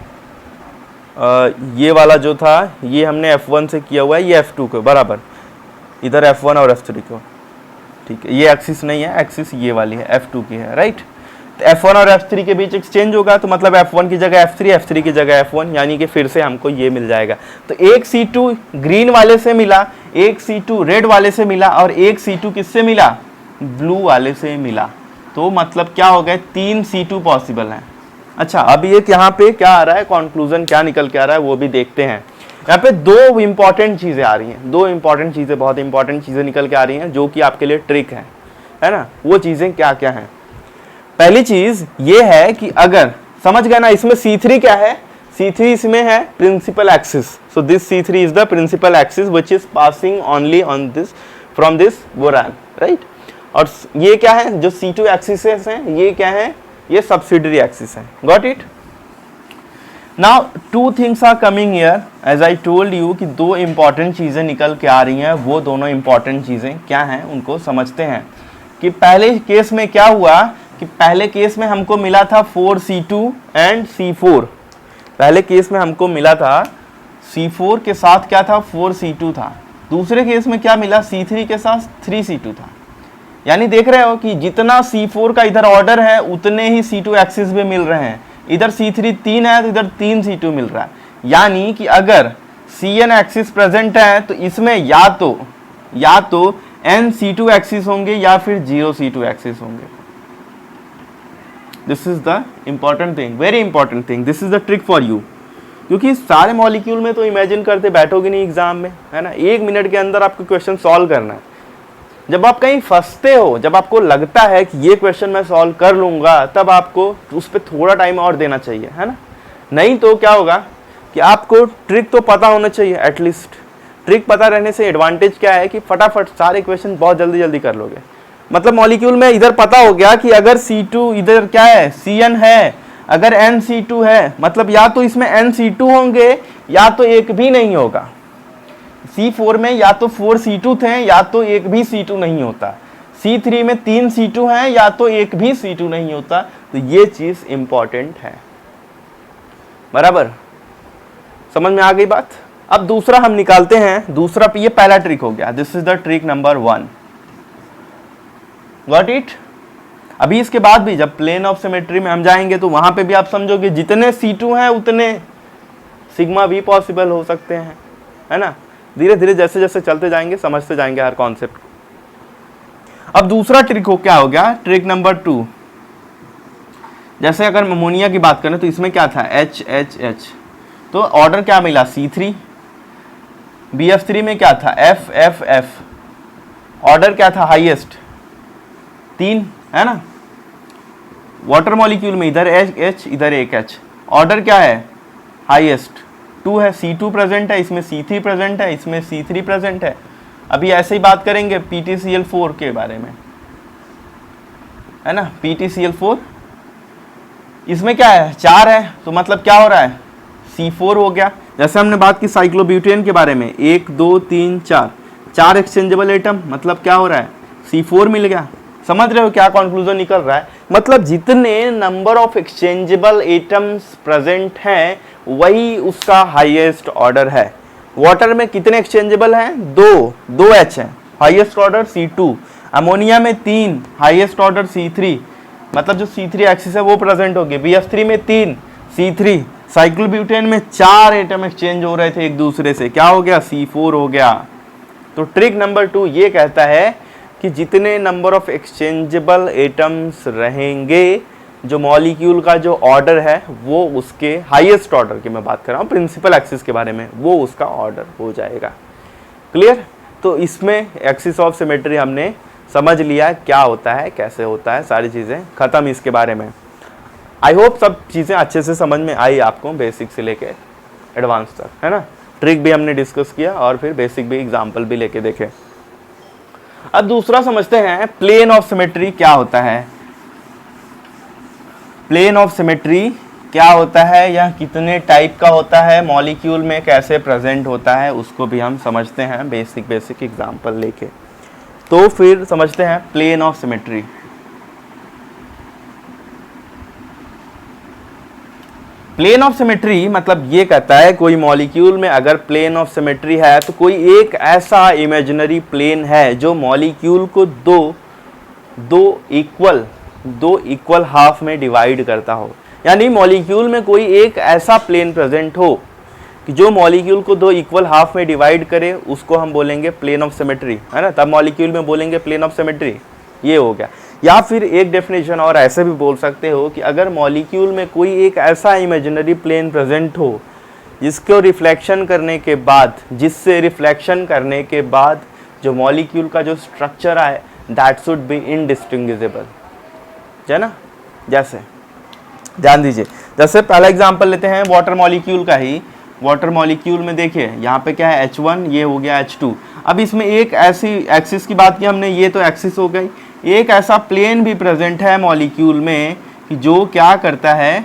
ये वाला जो था ये हमने F1 से किया हुआ है, ये F2 को, बराबर। इधर F1 और F3 को, ठीक है। ये एक्सिस नहीं है, एक्सिस ये वाली है, F2 की है, राइट। तो F1 और F3 के बीच एक्सचेंज होगा, तो मतलब F1 की जगह F3, F3 की जगह F1, यानी कि फिर से हमको ये मिल जाएगा। तो एक C2 ग्रीन वाले से मिला, एक C2 रेड वाले से मिला, और एक C2 किससे मिला, ब्लू वाले से मिला। तो मतलब क्या हो गए, 3 C2 पॉसिबल हैं। अच्छा, अब ये यहाँ पे क्या आ रहा है, कंक्लूजन क्या निकल के आ रहा है वो भी देखते हैं। यहाँ पे 2 इंपॉर्टेंट चीजें आ रही हैं, 2 इंपॉर्टेंट चीजें, बहुत इंपॉर्टेंट चीजें निकल के आ रही हैं, जो कि आपके लिए ट्रिक है ना। वो चीजें क्या क्या हैं। पहली चीज ये है कि अगर समझ गए ना, इसमें C3 क्या है, C3 इसमें है principal axis. So this C3 is the principal axis which is passing only on this from this boron, right. और ये क्या है, जो C2 एक्सिस हैं, ये क्या है, ये सब्सिडियरी एक्सिस है। Got it. Now 2 things are coming here, as I told you कि 2 इंपॉर्टेंट चीजें निकल के आ रही हैं। वो दोनों इंपॉर्टेंट चीजें क्या हैं उनको समझते हैं। कि पहले केस में क्या हुआ, कि पहले केस में हमको मिला था 4C2 एंड C4। पहले केस में हमको मिला था C4 के साथ क्या था, 4C2 था। दूसरे केस में क्या मिला, C3 के साथ 3C2 था। यानी देख रहे हो कि जितना C4 का इधर ऑर्डर है उतने ही C2 एक्सिस भी मिल रहे हैं। इधर C3 3 है तो इधर 3 C2 मिल रहा है। यानी कि अगर Cn एक्सिस प्रेजेंट है तो इसमें या तो n C2 एक्सिस होंगे या फिर 0 C2 एक्सिस होंगे। This is the important thing, very important thing, this is the trick for you. क्योंकि सारे मॉलिक्यूल में तो इमेजिन करते बैठोगे नहीं एग्जाम में, है ना। 1 मिनट के अंदर आपको क्वेश्चन सॉल्व करना है। जब आप कहीं फंसते हो, जब आपको लगता है कि ये क्वेश्चन मैं सॉल्व कर लूंगा, तब आपको उस पर थोड़ा टाइम और देना चाहिए, है ना। नहीं तो क्या होगा कि आपको ट्रिक तो पता होना चाहिए एटलीस्ट। ट्रिक पता रहने से एडवांटेज क्या है कि फटाफट सारे क्वेश्चन बहुत जल्दी जल्दी कर लोगे। मतलब मॉलिक्यूल में इधर पता हो गया कि अगर C2 इधर क्या है, Cn है, अगर NC2 है, मतलब या तो इसमें NC2 होंगे या तो एक भी नहीं होगा। C4 में या तो 4 C2 थे या तो एक भी C2 नहीं होता। C3 में 3 C2 हैं या तो एक भी C2 नहीं होता। तो ये चीज इंपॉर्टेंट है, बराबर। समझ में आ गई बात। अब दूसरा हम निकालते हैं, दूसरा ये पहला ट्रिक हो गया, this is the trick number 1। Got it. अभी इसके बाद भी जब प्लेन ऑफ सिमेट्री में हम जाएंगे तो वहां पे भी आप समझोगे जितने C2 हैं उतने सिग्मा भी पॉसिबल हो सकते हैं, है ना। धीरे धीरे जैसे जैसे चलते जाएंगे समझते जाएंगे हर कॉन्सेप्ट। अब दूसरा ट्रिक हो क्या हो गया, ट्रिक नंबर 2। जैसे अगर अमोनिया की बात करें तो इसमें क्या था, HHH, तो ऑर्डर क्या मिला, C3। BF3 में क्या था, FFF, ऑर्डर क्या था हाईएस्ट, 3, है ना। वाटर मॉलिक्यूल में इधर H इधर एक H, ऑर्डर क्या है, हाईएस्ट 2 है। C2 प्रेजेंट है, इसमें C3 प्रेजेंट है, इसमें C3 प्रेजेंट है। अभी ऐसे ही बात करेंगे PTCl4 के बारे में, है ना। PTCl4 इसमें क्या है, 4 है, तो मतलब क्या हो रहा है, C4 हो गया। जैसे हमने बात की साइक्लोब्यूटेन के बारे में, 1 2 3 4, 4 एक्सचेंजेबल एटम, मतलब क्या हो रहा है, C4 मिल गया। समझ रहे हो क्या कंक्लूजन निकल रहा है। मतलब जितने number of exchangeable atoms present हैं वही उसका हाईएस्ट ऑर्डर है। वाटर में कितने एक्सचेंजेबल हैं, 2 H है, हाईएस्ट ऑर्डर C2। अमोनिया में 3, हाईएस्ट ऑर्डर C3, मतलब जो C3 एक्सिस है वो प्रेजेंट हो गए। BF3 में 3 C3। साइक्लोब्यूटेन में 4 एटम एक्सचेंज हो रहे थे एक दूसरे से, क्या हो गया, C4 हो गया। तो ट्रिक नंबर 2 ये कहता है कि जितने नंबर ऑफ एक्सचेंजेबल एटम्स रहेंगे, जो मॉलिक्यूल का जो ऑर्डर है वो उसके हाईएस्ट ऑर्डर की मैं बात कर रहा हूँ, प्रिंसिपल एक्सिस के बारे में, वो उसका ऑर्डर हो जाएगा। क्लियर। तो इसमें एक्सिस ऑफ सिमेट्री हमने समझ लिया क्या होता है, कैसे होता है, सारी चीज़ें खत्म इसके बारे में। आई होप सब चीज़ें अच्छे से समझ में आई आपको, बेसिक से लेके एडवांस तक, है ना। ट्रिक भी हमने डिस्कस किया और फिर बेसिक भी एग्जाम्पल भी लेके देखे। अब दूसरा समझते हैं प्लेन ऑफ सिमेट्री क्या होता है। प्लेन ऑफ सिमेट्री क्या होता है, या कितने टाइप का होता है, मॉलिक्यूल में कैसे प्रेजेंट होता है, उसको भी हम समझते हैं बेसिक एग्जाम्पल लेके। तो फिर समझते हैं plane of symmetry. Plane of symmetry मतलब ये कहता है कोई मॉलिक्यूल में अगर प्लेन ऑफ सिमेट्री है तो कोई एक ऐसा इमेजिनरी प्लेन है जो मॉलिक्यूल को दो इक्वल हाफ में डिवाइड करता हो। यानी मॉलिक्यूल में कोई एक ऐसा प्लेन प्रेजेंट हो कि जो मॉलिक्यूल को 2 इक्वल हाफ में डिवाइड करे, उसको हम बोलेंगे प्लेन ऑफ सिमेट्री, है ना। तब मॉलिक्यूल में बोलेंगे प्लेन ऑफ सिमेट्री, ये हो गया। या फिर एक डेफिनेशन और ऐसे भी बोल सकते हो कि अगर मॉलिक्यूल में कोई एक ऐसा इमेजिनरी प्लेन प्रेजेंट हो जिससे रिफ्लेक्शन करने के बाद जो मॉलिक्यूल का जो स्ट्रक्चर है दैट शुड बी इनडिस्टिंग्विजिबल, है ना। जैसे ध्यान दीजिए, जैसे पहला एग्जांपल लेते हैं वाटर मॉलिक्यूल का ही। वाटर मॉलिक्यूल में देखिए यहाँ पे क्या है, H1, ये हो गया H2। अब इसमें एक ऐसी एक्सिस की बात की हमने, ये तो एक्सिस हो गई। एक ऐसा प्लेन भी प्रेजेंट है मॉलिक्यूल में कि जो क्या करता है,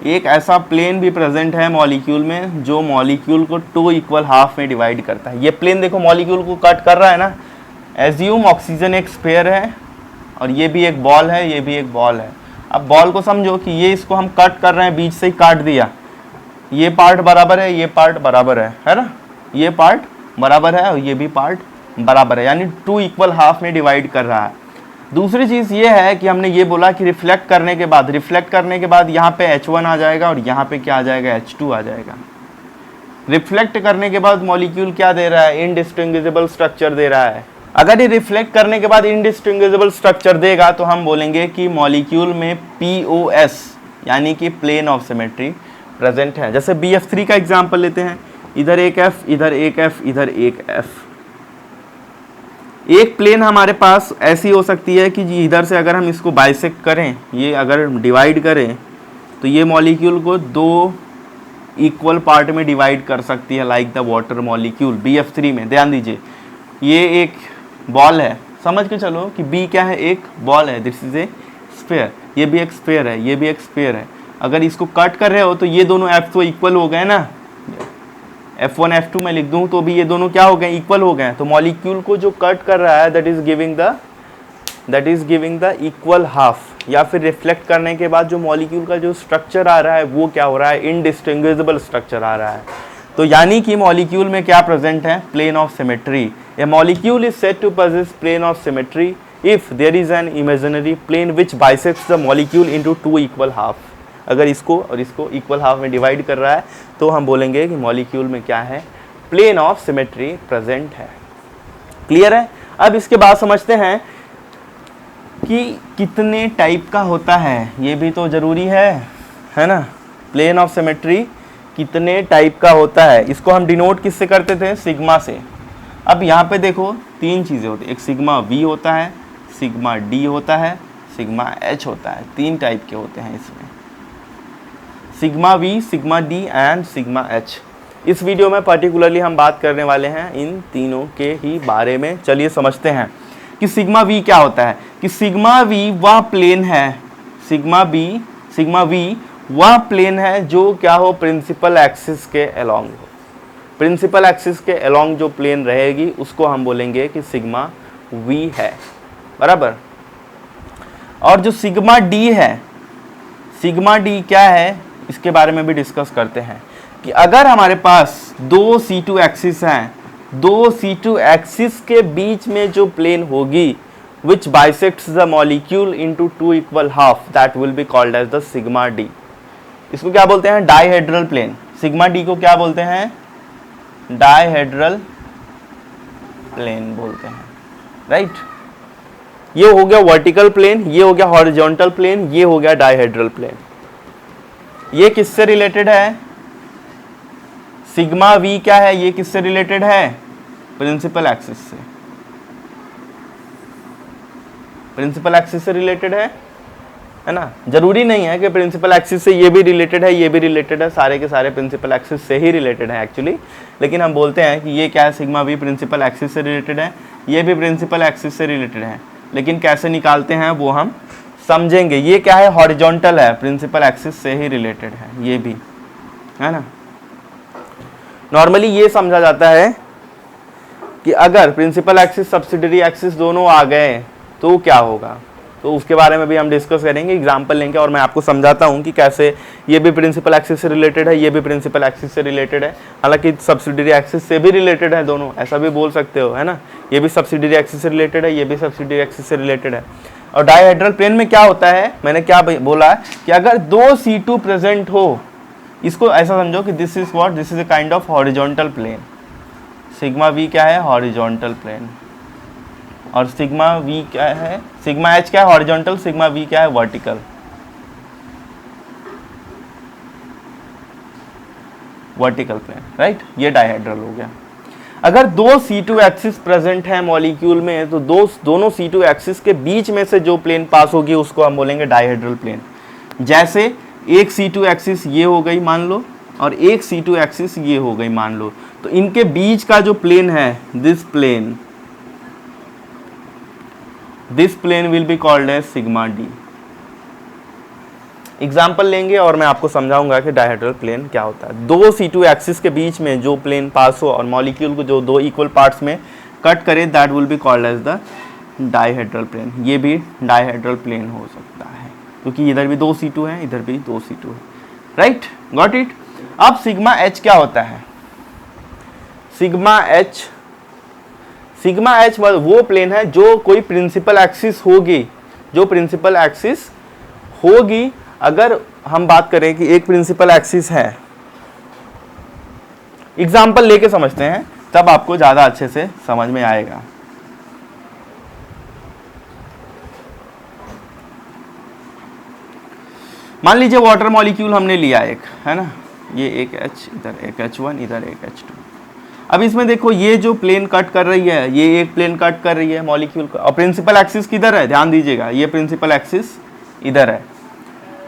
एक ऐसा प्लेन भी प्रेजेंट है मॉलिक्यूल में जो मॉलिक्यूल को 2 इक्वल हाफ में डिवाइड करता है। ये प्लेन देखो मॉलिक्यूल को कट कर रहा है ना। एज्यूम ऑक्सीजन एक स्फीयर है और ये भी एक बॉल है, ये भी एक बॉल है। अब बॉल को समझो कि ये इसको हम कट कर रहे हैं, बीच से ही काट दिया, ये पार्ट बराबर है, ये पार्ट बराबर है ना। ये पार्ट बराबर है और ये भी पार्ट बराबर है, यानी 2 इक्वल हाफ में डिवाइड कर रहा है। दूसरी चीज़ ये है कि हमने ये बोला कि रिफ्लेक्ट करने के बाद यहाँ पे H1 आ जाएगा और यहाँ पे क्या आ जाएगा, H2 आ जाएगा। रिफ्लेक्ट करने के बाद मॉलिक्यूल क्या दे रहा है, इनडिस्टिंग्विजिबल स्ट्रक्चर दे रहा है। अगर ये रिफ्लेक्ट करने के बाद इनडिस्टिंग्विजिबल स्ट्रक्चर देगा तो हम बोलेंगे कि मॉलिक्यूल में POS यानी कि प्लेन ऑफ सिमेट्री प्रेजेंट है। जैसे BF3 का एग्जांपल लेते हैं, इधर एक F, इधर एक F, इधर एक F। एक प्लेन हमारे पास ऐसी हो सकती है कि इधर से अगर हम इसको बाइसेक्ट करें, ये अगर डिवाइड करें तो ये मॉलिक्यूल को 2 इक्वल पार्ट में डिवाइड कर सकती है, like the water molecule BF3 में। ध्यान दीजिए, ये एक बॉल है, समझ के चलो कि B क्या है, एक बॉल है, दिस इज ए स्फीयर, ये भी एक स्फीयर है, ये भी एक स्फीयर है। अगर इसको कट कर रहे हो तो ये दोनों F तो इक्वल हो गए ना, F1 F2 मैं लिख दूं तो भी ये दोनों क्या हो गए, इक्वल हो गए। तो मॉलिक्यूल को जो कट कर रहा है that is giving the equal half, या फिर रिफ्लेक्ट करने के बाद जो मॉलिक्यूल का जो स्ट्रक्चर आ रहा है वो क्या हो रहा है, इनडिस्टिंग्विजिबल स्ट्रक्चर आ रहा है। तो यानी कि मॉलिक्यूल में क्या प्रेजेंट है, plane of symmetry. A molecule is said to possess plane of symmetry if there is an imaginary plane which bisects the molecule into 2 equal half. अगर इसको और इसको इक्वल हाफ में डिवाइड कर रहा है तो हम बोलेंगे कि मॉलिक्यूल में क्या है, प्लेन ऑफ सिमेट्री प्रेजेंट है। क्लियर है। अब इसके बाद समझते हैं कि कितने टाइप का होता है, ये भी तो जरूरी है ना। प्लेन ऑफ सिमेट्री कितने टाइप का होता है, इसको हम डिनोट किससे करते थे, सिग्मा से। अब यहाँ पे देखो 3 चीज़ें होती है, एक सिग्मा V होता है, सिग्मा D होता है, सिग्मा H होता है। 3 टाइप के होते हैं इसमें, sigma V, sigma D and sigma H। इस वीडियो में पर्टिकुलरली हम बात करने वाले हैं इन तीनों के ही बारे में। चलिए समझते हैं कि सिग्मा V क्या होता है। कि सिग्मा V वह प्लेन है, सिग्मा V वह प्लेन है जो क्या हो, प्रिंसिपल एक्सिस के अलोंग हो। प्रिंसिपल एक्सिस के अलोंग जो प्लेन रहेगी उसको हम बोलेंगे कि सिग्मा V है, बराबर। और जो सिग्मा D है, सिग्मा D क्या है इसके बारे में भी डिस्कस करते हैं। कि अगर हमारे पास 2 C2 एक्सिस हैं, 2 C2 एक्सिस के बीच में जो प्लेन होगी which bisects the molecule into 2 equal half, that will be called as the sigma D। इसको क्या बोलते हैं, डाइहेड्रल प्लेन। सिग्मा D को क्या बोलते हैं, डाइहेड्रल प्लेन बोलते हैं, राइट। ये हो गया वर्टिकल प्लेन, ये हो गया हॉरिजॉन्टल प्लेन, ये हो गया डाइहेड्रल प्लेन। ये किससे रिलेटेड है, सिग्मा V क्या है, ये किससे रिलेटेड है, प्रिंसिपल एक्सिस से। प्रिंसिपल एक्सिस से रिलेटेड है ना। जरूरी नहीं है कि प्रिंसिपल एक्सिस से ये भी रिलेटेड है, ये भी रिलेटेड है, सारे के सारे प्रिंसिपल एक्सिस से ही रिलेटेड है एक्चुअली। लेकिन हम बोलते हैं कि ये क्या है, सिग्मा V प्रिंसिपल एक्सिस से रिलेटेड है, ये भी प्रिंसिपल एक्सिस से रिलेटेड है। लेकिन कैसे निकालते हैं वो हम समझेंगे। ये क्या है, हॉरिजॉन्टल है, प्रिंसिपल एक्सिस से ही रिलेटेड है, ये भी है ना। नॉर्मली ये समझा जाता है कि अगर प्रिंसिपल एक्सिस सब्सिडियरी एक्सिस दोनों आ गए तो क्या होगा, तो उसके बारे में भी हम डिस्कस करेंगे, एग्जांपल लेंगे और मैं आपको समझाता हूँ कि कैसे ये भी प्रिंसिपल एक्सिस से रिलेटेड है, ये भी प्रिंसिपल एक्सिस से रिलेटेड है। हालांकि सब्सिडियरी एक्सिस से भी रिलेटेड है दोनों, ऐसा भी बोल सकते हो, है ना। ये भी सब्सिडियरी एक्सिस से रिलेटेड है, ये भी सब्सिडियरी एक्सिस से रिलेटेड है। और डाइहेड्रल प्लेन में क्या होता है, मैंने क्या बोला कि अगर 2 C2 प्रेजेंट हो, इसको ऐसा समझो कि this is what, this is a kind of horizontal plane. Sigma V क्या है, हॉरिजॉन्टल प्लेन। और सिग्मा V क्या है, सिग्मा H क्या है, हॉरिजॉन्टल, सिग्मा V क्या है, वर्टिकल। Vertical plane, right. ये डाइहेड्रल हो गया। अगर 2 C2 एक्सिस प्रेजेंट है मॉलिक्यूल में तो दोनों C2 एक्सिस के बीच में से जो प्लेन पास होगी उसको हम बोलेंगे डाइहेड्रल प्लेन। जैसे एक C2 एक्सिस ये हो गई मान लो, और एक C2 एक्सिस ये हो गई मान लो, तो इनके बीच का जो प्लेन है, this plane will be called as sigma D। Example लेंगे और मैं आपको समझाऊंगा कि डाइहेड्रल प्लेन क्या होता है। 2 C2 एक्सिस के बीच में जो प्लेन पास हो और मॉलिक्यूल को जो 2 इक्वल पार्ट्स में कट करे, that will be called as the dihedral plane. ये भी डाइहेड्रल प्लेन हो सकता है क्योंकि इधर भी 2 C2 है, इधर भी 2 C2 है, राइट, गॉट इट। अब सिग्मा H क्या होता है, सिग्मा H वो प्लेन है जो कोई प्रिंसिपल एक्सिस होगी, जो प्रिंसिपल एक्सिस होगी। अगर हम बात करें कि एक प्रिंसिपल एक्सिस है, एग्जाम्पल लेके समझते हैं, तब आपको ज़्यादा अच्छे से समझ में आएगा। मान लीजिए वाटर मॉलिक्यूल हमने लिया एक, है ना, ये एक H, इधर एक H1, इधर एक H2। अब इसमें देखो ये जो प्लेन कट कर रही है, ये एक प्लेन कट कर रही है मॉलिक्यूल का, और प्रिंसिपल एक्सिस किधर है, ध्यान दीजिएगा, ये प्रिंसिपल एक्सिस इधर है,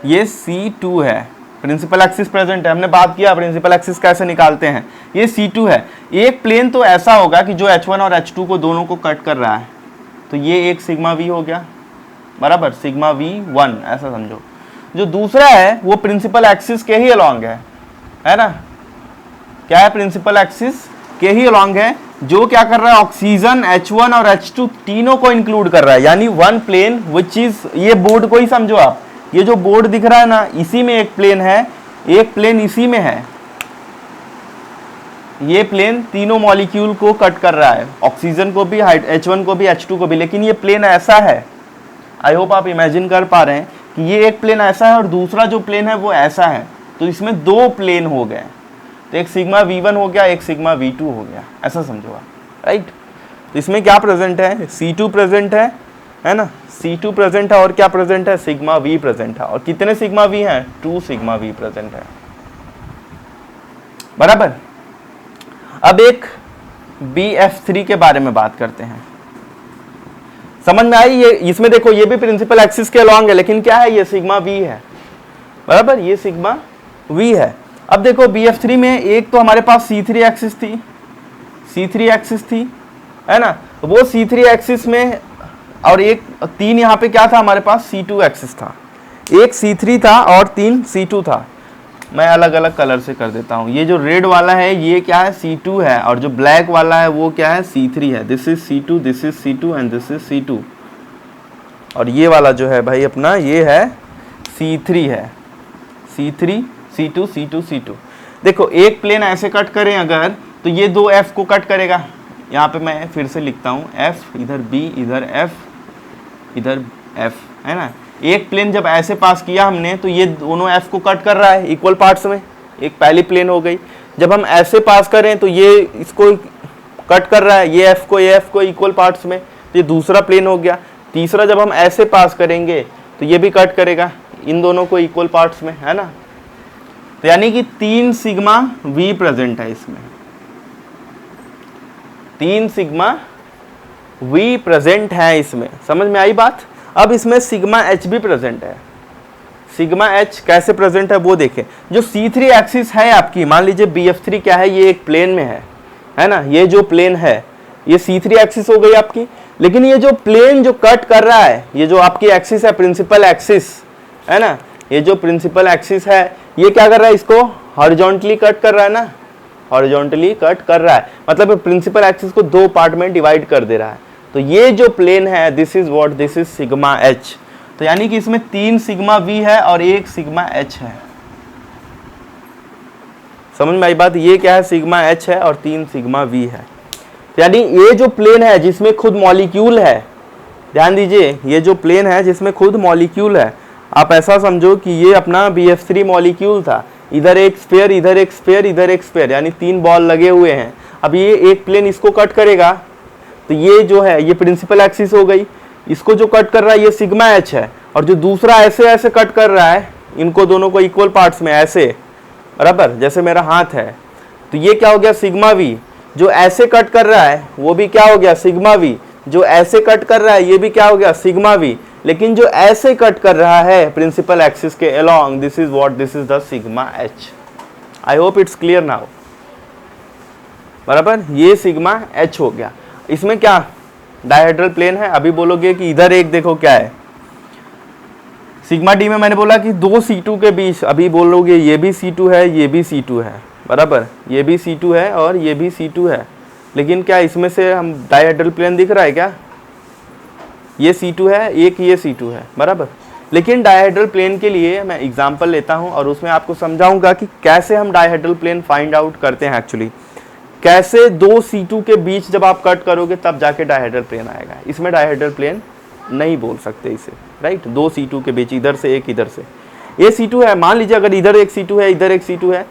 ये C2 है, प्रिंसिपल एक्सिस प्रेजेंट है। हमने बात किया प्रिंसिपल एक्सिस कैसे निकालते हैं, ये C2 है। एक प्लेन तो ऐसा होगा कि जो H1 और H2 को दोनों को कट कर रहा है, तो ये एक सिग्मा V हो गया, बराबर, सिग्मा V1 ऐसा समझो। जो दूसरा है वो प्रिंसिपल एक्सिस के ही अलॉन्ग है ना, क्या है, प्रिंसिपल एक्सिस के ही अलॉन्ग है, जो क्या कर रहा है, ऑक्सीजन H1 और H2 तीनों को इंक्लूड कर रहा है, यानी वन प्लेन विच इज, ये बोर्ड को ही समझो आप, ये जो बोर्ड दिख रहा है ना, इसी में एक प्लेन है, एक प्लेन इसी में है, ये प्लेन तीनों मॉलिक्यूल को कट कर रहा है, ऑक्सीजन को भी, H1 को भी, H2 को भी, लेकिन ये प्लेन ऐसा है, आई होप आप इमेजिन कर पा रहे हैं कि ये एक प्लेन ऐसा है और दूसरा जो प्लेन है वो ऐसा है, तो इसमें दो प्लेन हो गए, तो एक सिग्मा V1 हो गया, एक सिग्मा V2 हो गया, ऐसा समझो आप, राइट। तो इसमें क्या प्रेजेंट है, C2 प्रेजेंट है ना, C2 प्रेजेंट है, और क्या प्रेजेंट है, सिग्मा V प्रेजेंट है, और कितने सिग्मा V हैं, 2 सिग्मा V प्रेजेंट है, बराबर। अब एक BF3 के बारे में बात करते हैं, समझ में आई, ये इसमें देखो ये भी प्रिंसिपल एक्सिस के अलॉन्ग है, लेकिन क्या है, ये सिग्मा V है, बराबर, ये सिग्मा V है। अब देखो BF3 में एक तो हमारे पास C3 एक्सिस थी, C3 एक्सिस थी, है ना, वो C3 एक्सिस में, और एक 3 यहाँ पे क्या था हमारे पास, C2 एक्सिस था, एक C3 था और 3 C2 था। मैं अलग अलग कलर से कर देता हूँ, ये जो रेड वाला है ये क्या है, C2 है, और जो ब्लैक वाला है वो क्या है, C3 है, this is C2, this is C2 and this is C2, और ये वाला जो है भाई अपना ये है C3 है, C3 C2 C2 C2। देखो एक प्लेन ऐसे कट करें अगर, तो ये दो F को कट करेगा, यहाँ पे मैं फिर से लिखता हूँ, F इधर B इधर F इधर F, है ना। एक प्लेन जब ऐसे पास किया हमने, तो ये दोनों F को कट कर रहा है इक्वल पार्ट्स में, एक पहली प्लेन हो गई। जब हम ऐसे पास करें तो ये इसको कट कर रहा है, ये F को इक्वल पार्ट्स में, तो ये दूसरा प्लेन हो गया। तीसरा जब हम ऐसे पास करेंगे तो ये भी कट करेगा इन दोनों को इक्वल पार्ट्स में, है ना। तो यानी कि 3 सिग्मा V प्रेजेंट है इसमें, 3 सिग्मा V प्रेजेंट है इसमें, समझ में आई बात। अब इसमें सिग्मा H भी प्रेजेंट है। सिग्मा H कैसे प्रेजेंट है वो देखें। जो C3 एक्सिस है आपकी, मान लीजिए BF3 क्या है, ये एक प्लेन में है ना, ये जो प्लेन है ये C3 एक्सिस हो गई आपकी। लेकिन ये जो प्लेन जो कट कर रहा है, ये जो आपकी एक्सिस है प्रिंसिपल एक्सिस, है ना, ये जो प्रिंसिपल एक्सिस है ये क्या कर रहा है, इसको हॉरिजॉन्टली कट कर रहा है ना, हॉरिजॉन्टली कट कर रहा है, मतलब प्रिंसिपल एक्सिस को 2 पार्ट में डिवाइड कर दे रहा है। तो ये जो प्लेन है this is what, this is sigma H। तो यानी कि इसमें 3 सिग्मा V है और 1 सिग्मा H है। समझ में आई बात। ये क्या है, सिग्मा H है और 3 सिग्मा V है। तो यानी ये जो प्लेन है जिसमें खुद मॉलिक्यूल है, ध्यान दीजिए, ये जो प्लेन है जिसमें खुद मॉलिक्यूल है, आप ऐसा समझो कि ये अपना BF3 मॉलिक्यूल था, इधर एक स्फीयर, इधर एक स्फीयर, इधर एक स्फीयर, यानी 3 बॉल लगे हुए हैं। अब ये एक प्लेन इसको कट करेगा, तो ये जो है ये प्रिंसिपल एक्सिस हो गई, इसको जो कट कर रहा है ये सिग्मा H है, और जो दूसरा ऐसे ऐसे कट कर रहा है इनको दोनों को इक्वल पार्ट्स में ऐसे, बराबर, जैसे मेरा हाथ है, तो ये क्या हो गया, सिग्मा V। जो ऐसे कट कर रहा है वो भी क्या हो गया, सिग्मा V। जो ऐसे कट कर रहा है ये भी क्या हो गया, सिग्मा V। लेकिन जो ऐसे कट कर रहा है प्रिंसिपल एक्सिस के along, this is what, this is the sigma H। I hope it's clear now, बराबर। ये सिग्मा H हो गया। इसमें क्या डायहेड्रल प्लेन है। अभी बोलोगे कि इधर एक देखो क्या है, सिग्मा D में मैंने बोला कि 2 C2 के बीच, अभी बोलोगे ये भी C2 है, ये भी C2 है, बराबर, ये भी C2 है और ये भी C2 है। लेकिन क्या इसमें से हम डायहेड्रल प्लेन दिख रहा है क्या, ये C2 है, एक ये C2 है, बराबर। लेकिन डायहेड्रल प्लेन के लिए मैं एग्जांपल लेता हूं और उसमें आपको समझाऊंगा कि कैसे हम डायहेड्रल प्लेन फाइंड आउट करते हैं एक्चुअली, कैसे 2 C2 के बीच जब आप कट करोगे तब जाके डायहेड्रल प्लेन आएगा। इसमें डायहेड्रल प्लेन नहीं बोल सकते इसे, राइट। 2 C2 के बीच, इधर से एक, इधर से, ये C2 है, मान लीजिए अगर इधर एक C2 है, इधर एक C2 है,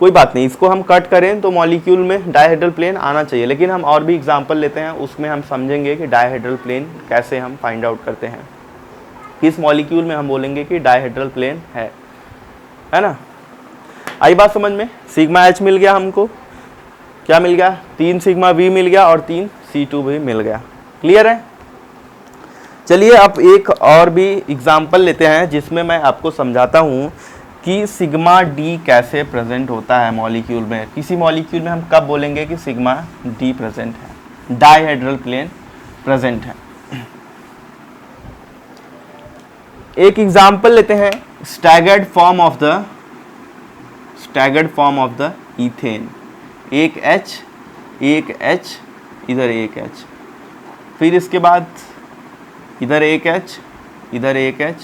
कोई बात नहीं, इसको हम कट करें तो मॉलिक्यूल में डायहेड्रल प्लेन आना चाहिए, लेकिन हम और भी एग्जांपल लेते हैं, उसमें हम समझेंगे कि डायहेड्रल प्लेन कैसे हम फाइंड आउट करते हैं, किस मॉलिक्यूल में हम बोलेंगे कि डायहेड्रल प्लेन है ना। आई बात समझ में। सिग्मा एच मिल गया हमको, क्या मिल गया, 3 सिग्मा वी मिल गया और 3 C2 भी मिल गया। क्लियर है। चलिए अब एक और भी एग्जांपल लेते हैं जिसमें मैं आपको समझाता हूँ कि सिग्मा डी कैसे प्रेजेंट होता है मॉलिक्यूल में। किसी मॉलिक्यूल में हम कब बोलेंगे कि सिग्मा डी प्रेजेंट है, डायहेड्रल प्लेन प्रेजेंट है। एक एग्जांपल लेते हैं, staggered form of the ethane. एक H इधर एक H, फिर इसके बाद इधर एक H, इधर एक H,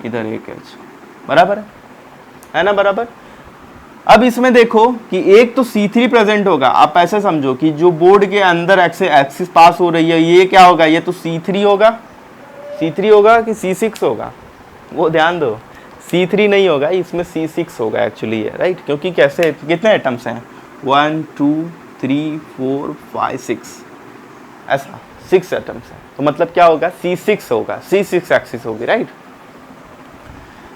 इधर एक H, बराबर है ना, बराबर। अब इसमें देखो कि एक तो C3 प्रेजेंट होगा। आप ऐसे समझो कि जो बोर्ड के अंदर एक्सिस पास हो रही है, ये क्या होगा, ये तो C3 होगा, C3 होगा कि C6 होगा, वो ध्यान दो, C3 नहीं होगा, इसमें C6 होगा एक्चुअली है, राइट। क्योंकि कैसे, कितने एटम्स हैं, 1 2 3 4 5 6, ऐसा 6 एटम्स हैं, तो मतलब क्या होगा, C6 होगा, C6 एक्सिस होगी, राइट।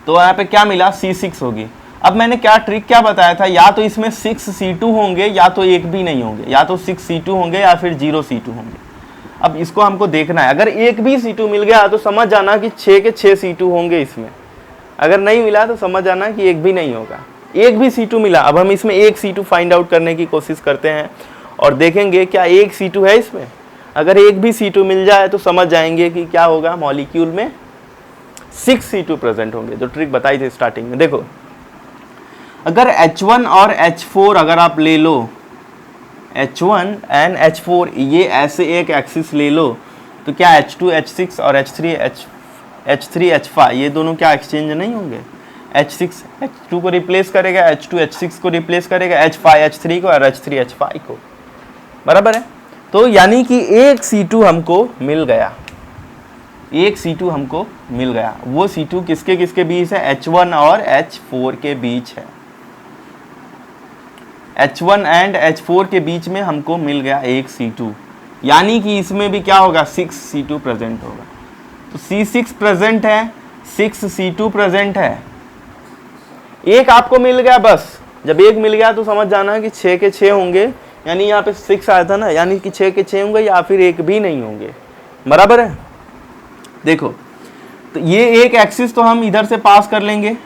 तो यहाँ पे क्या मिला, C6 होगी। अब मैंने क्या बताया था, या तो इसमें 6 C2 होंगे या तो एक भी नहीं होंगे, या तो 6 C2 होंगे या फिर 0 C2 होंगे। अब इसको हमको देखना है, अगर एक भी C2 मिल गया तो समझ जाना कि 6 के 6 C2 होंगे इसमें, अगर नहीं मिला तो समझ जाना कि एक भी नहीं होगा। एक भी C2 मिला, अब हम इसमें एक C2 फाइंड आउट करने की कोशिश करते हैं और देखेंगे क्या एक C2 है इसमें। अगर एक भी C2 मिल जाए तो समझ जाएंगे कि क्या होगा, मॉलिक्यूल में 6 C2 प्रेजेंट होंगे, जो ट्रिक बताई थी स्टार्टिंग में। देखो अगर H1 और H4 अगर आप ले लो, H1 एंड H4 ये ऐसे एक एक्सिस ले लो, तो क्या H2 H6 और H3 H5 ये दोनों क्या एक्सचेंज नहीं होंगे। H6 H2 को रिप्लेस करेगा, H2 H6 को रिप्लेस करेगा, H5 H3 को और H3 H5 को, बराबर है। तो यानी कि एक C2 हमको मिल गया, एक C2 हमको मिल गया। वो C2 किसके किसके बीच है, H1 और H4 के बीच है। H1 एंड H4 के बीच में हमको मिल गया एक C2, यानी कि इसमें भी क्या होगा, 6 C2 प्रेजेंट होगा। तो C6 प्रेजेंट है, 6 C2 प्रेजेंट है, एक आपको मिल गया बस। जब एक मिल गया तो समझ जाना कि 6 के 6 होंगे, यानी यहाँ पे 6 आया था ना, यानी कि 6 के 6 होंगे या फिर एक भी नहीं होंगे, बराबर है। देखो तो ये एक एक्सिस तो हम इधर से पास कर लेंगे,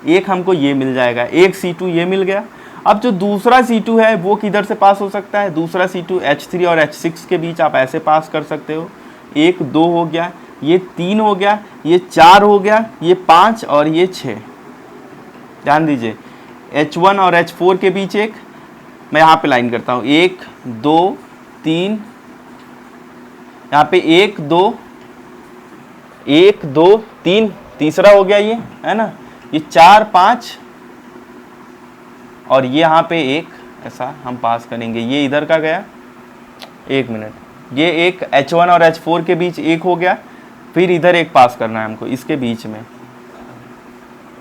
एक हमको ये मिल जाएगा, एक C2 ये मिल गया। अब जो दूसरा C2 है वो किधर से पास हो सकता है, दूसरा C2 H3 और H6 के बीच आप ऐसे पास कर सकते हो। 1 2 हो गया, ये 3 हो गया, ये 4 हो गया, ये 5 और ये 6। ध्यान दीजिए, H1 और H4 के बीच एक, मैं यहाँ पे लाइन करता हूँ, 1 2 3, यहाँ पे 1 2 3, तीसरा हो गया ये, है ना, ये 4 5 और ये यहाँ पे एक, ऐसा हम पास करेंगे। ये इधर का गया, 1 मिनट, ये एक H1 और H4 के बीच एक हो गया, फिर इधर एक पास करना है हमको इसके बीच में,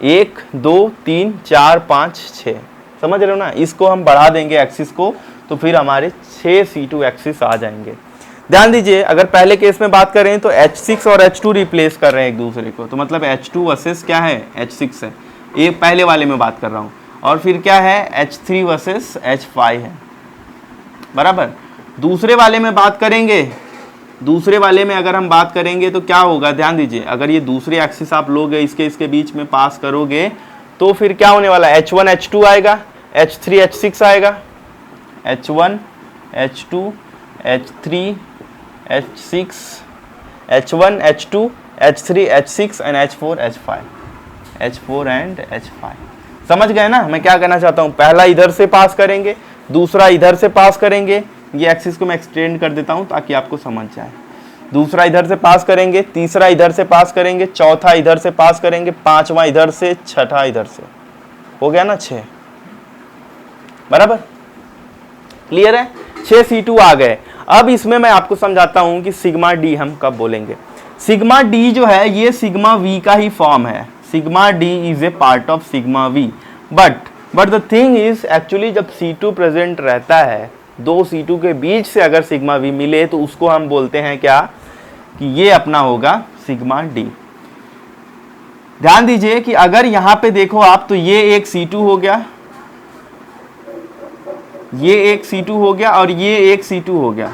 1 2 3 4 5 6, समझ रहे हो ना। इसको हम बढ़ा देंगे एक्सिस को, तो फिर हमारे 6 C2 एक्सिस आ जाएंगे। ध्यान दीजिए, अगर पहले केस में बात करें तो H6 और H2 रिप्लेस कर रहे हैं एक दूसरे को, तो मतलब H2 वर्सेस क्या है, H6 है, ये पहले वाले में बात कर रहा हूँ। और फिर क्या है, H3 वर्सेस H5 है, बराबर। दूसरे वाले में बात करेंगे, दूसरे वाले में अगर हम बात करेंगे तो क्या होगा, ध्यान दीजिए, अगर ये दूसरे एक्सिस आप लोगे इसके बीच में पास करोगे तो फिर क्या होने वाला है, H1 H2 आएगा, H3 H6 आएगा, H1 H2 H3 H6, H1 H2 H3 H6 and H4 H5, H4 and H5। समझ गए ना मैं क्या कहना चाहता हूँ। पहला इधर से पास करेंगे, दूसरा इधर से पास करेंगे, ये एक्सिस को मैं एक्सटेंड कर देता हूँ ताकि आपको समझ जाए। दूसरा इधर से पास करेंगे, तीसरा इधर से पास करेंगे, चौथा इधर से पास करेंगे, पांचवा इधर से, छठा इधर से, हो गया ना 6, बराबर। क्लियर है, 6 C2 आ गए। अब इसमें मैं आपको समझाता हूं कि सिग्मा डी हम कब बोलेंगे। सिग्मा डी जो है ये सिग्मा वी का ही फॉर्म है। Sigma D is a part of sigma we, but but the thing is actually जब C2 प्रेजेंट रहता है, दो C2 के बीच से अगर सिग्मा V मिले तो उसको हम बोलते हैं क्या, कि ये अपना होगा सिग्मा D। ध्यान दीजिए कि अगर यहां पे देखो आप, तो ये एक C2 हो गया, ये एक C2 हो गया, और ये एक C2 हो गया,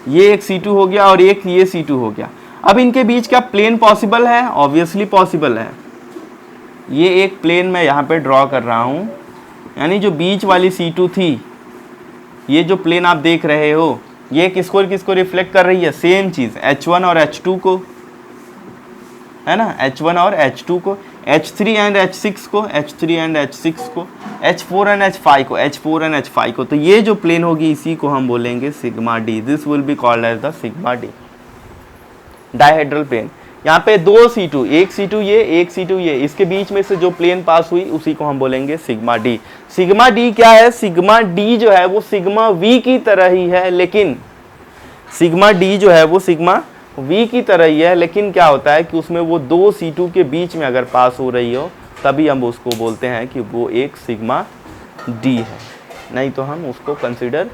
ये एक C2 हो गया, और एक ये C2 हो गया। अब इनके बीच क्या प्लेन पॉसिबल है? ऑब्वियसली पॉसिबल है। ये एक प्लेन मैं यहाँ पे ड्रॉ कर रहा हूँ, यानी जो बीच वाली C2 थी, ये जो प्लेन आप देख रहे हो, ये किसको किसको रिफ्लेक्ट कर रही है? सेम चीज़, H1 और H2 को, है ना, H1 और H2 को, H3 एंड H6 को, H3 एंड H6 को, H4 एंड H5 को, H4 एंड H5 को। तो ये जो प्लेन होगी इसी को हम बोलेंगे sigma D। This will be called as the sigma D, dihedral plane. यहाँ पे दो C2, एक C2 ये, एक C2 ये, इसके बीच में से जो प्लेन पास हुई उसी को हम बोलेंगे सिग्मा D। सिग्मा D क्या है? सिग्मा D जो है वो सिग्मा V की तरह ही है, लेकिन सिग्मा D जो है वो सिग्मा V की तरह ही है, लेकिन क्या होता है कि उसमें वो दो C2 के बीच में अगर पास हो रही हो तभी हम उसको बोलते हैं कि वो एक सिग्मा D है, नहीं तो हम उसको कंसिडर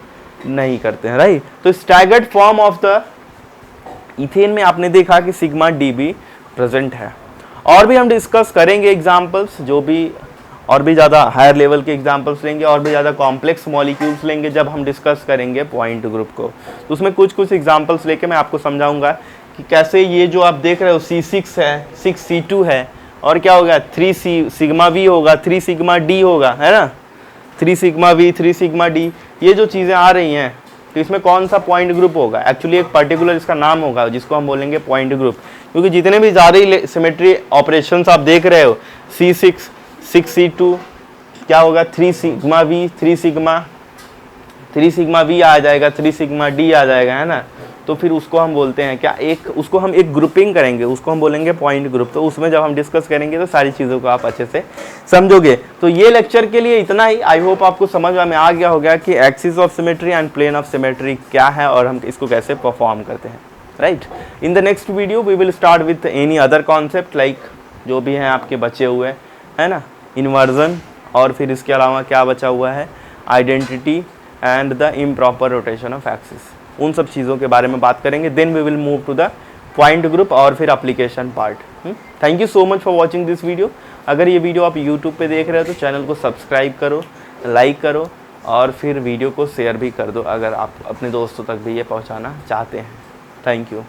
नहीं करते हैं, राइट। तो staggered form of the ethane में आपने देखा कि सिग्मा D भी प्रेजेंट है। और भी हम डिस्कस करेंगे एग्जाम्पल्स, जो भी और भी ज़्यादा हायर लेवल के एग्जाम्पल्स लेंगे, और भी ज़्यादा कॉम्प्लेक्स मॉलिक्यूल्स लेंगे जब हम डिस्कस करेंगे पॉइंट ग्रुप को। तो उसमें कुछ कुछ एग्जाम्पल्स लेके मैं आपको समझाऊंगा कि कैसे ये जो आप देख रहे हो C6 है, 6C2 है, और क्या होगा 3 सिग्मा V होगा, 3 सिग्मा D होगा, है ना, 3 सिग्मा V, 3 सिग्मा D, ये जो चीज़ें आ रही हैं, तो इसमें कौन सा पॉइंट ग्रुप होगा? एक्चुअली एक पर्टिकुलर इसका नाम होगा जिसको हम बोलेंगे पॉइंट ग्रुप, क्योंकि जितने भी ज़्यादा सिमेट्री ऑपरेशंस आप देख रहे हो, C6, 6C2, क्या होगा 3 सिग्मा V, 3 सिग्मा V आ जाएगा, 3 सिग्मा D आ जाएगा, है ना। तो फिर उसको हम बोलते हैं क्या, एक उसको हम एक ग्रुपिंग करेंगे, उसको हम बोलेंगे पॉइंट ग्रुप। तो उसमें जब हम डिस्कस करेंगे तो सारी चीज़ों को आप अच्छे से समझोगे। तो ये लेक्चर के लिए इतना ही। आई होप आपको समझ में आ गया होगा कि axis of symmetry and plane of symmetry क्या है और हम इसको कैसे परफॉर्म करते हैं, right. In the next video we will start with any other concept, like जो भी हैं आपके बचे हुए, है ना, इन्वर्जन, और फिर इसके अलावा क्या बचा हुआ है, identity and the improper rotation of axis. उन सब चीज़ों के बारे में बात करेंगे। Then we will move to the point group और फिर application part. Thank you so much for watching this video. अगर ये वीडियो आप यूट्यूब पे देख रहे हो तो चैनल को सब्सक्राइब करो, लाइक करो, और फिर वीडियो को शेयर भी कर दो अगर आप अपने दोस्तों तक भी ये पहुंचाना चाहते हैं। Thank you.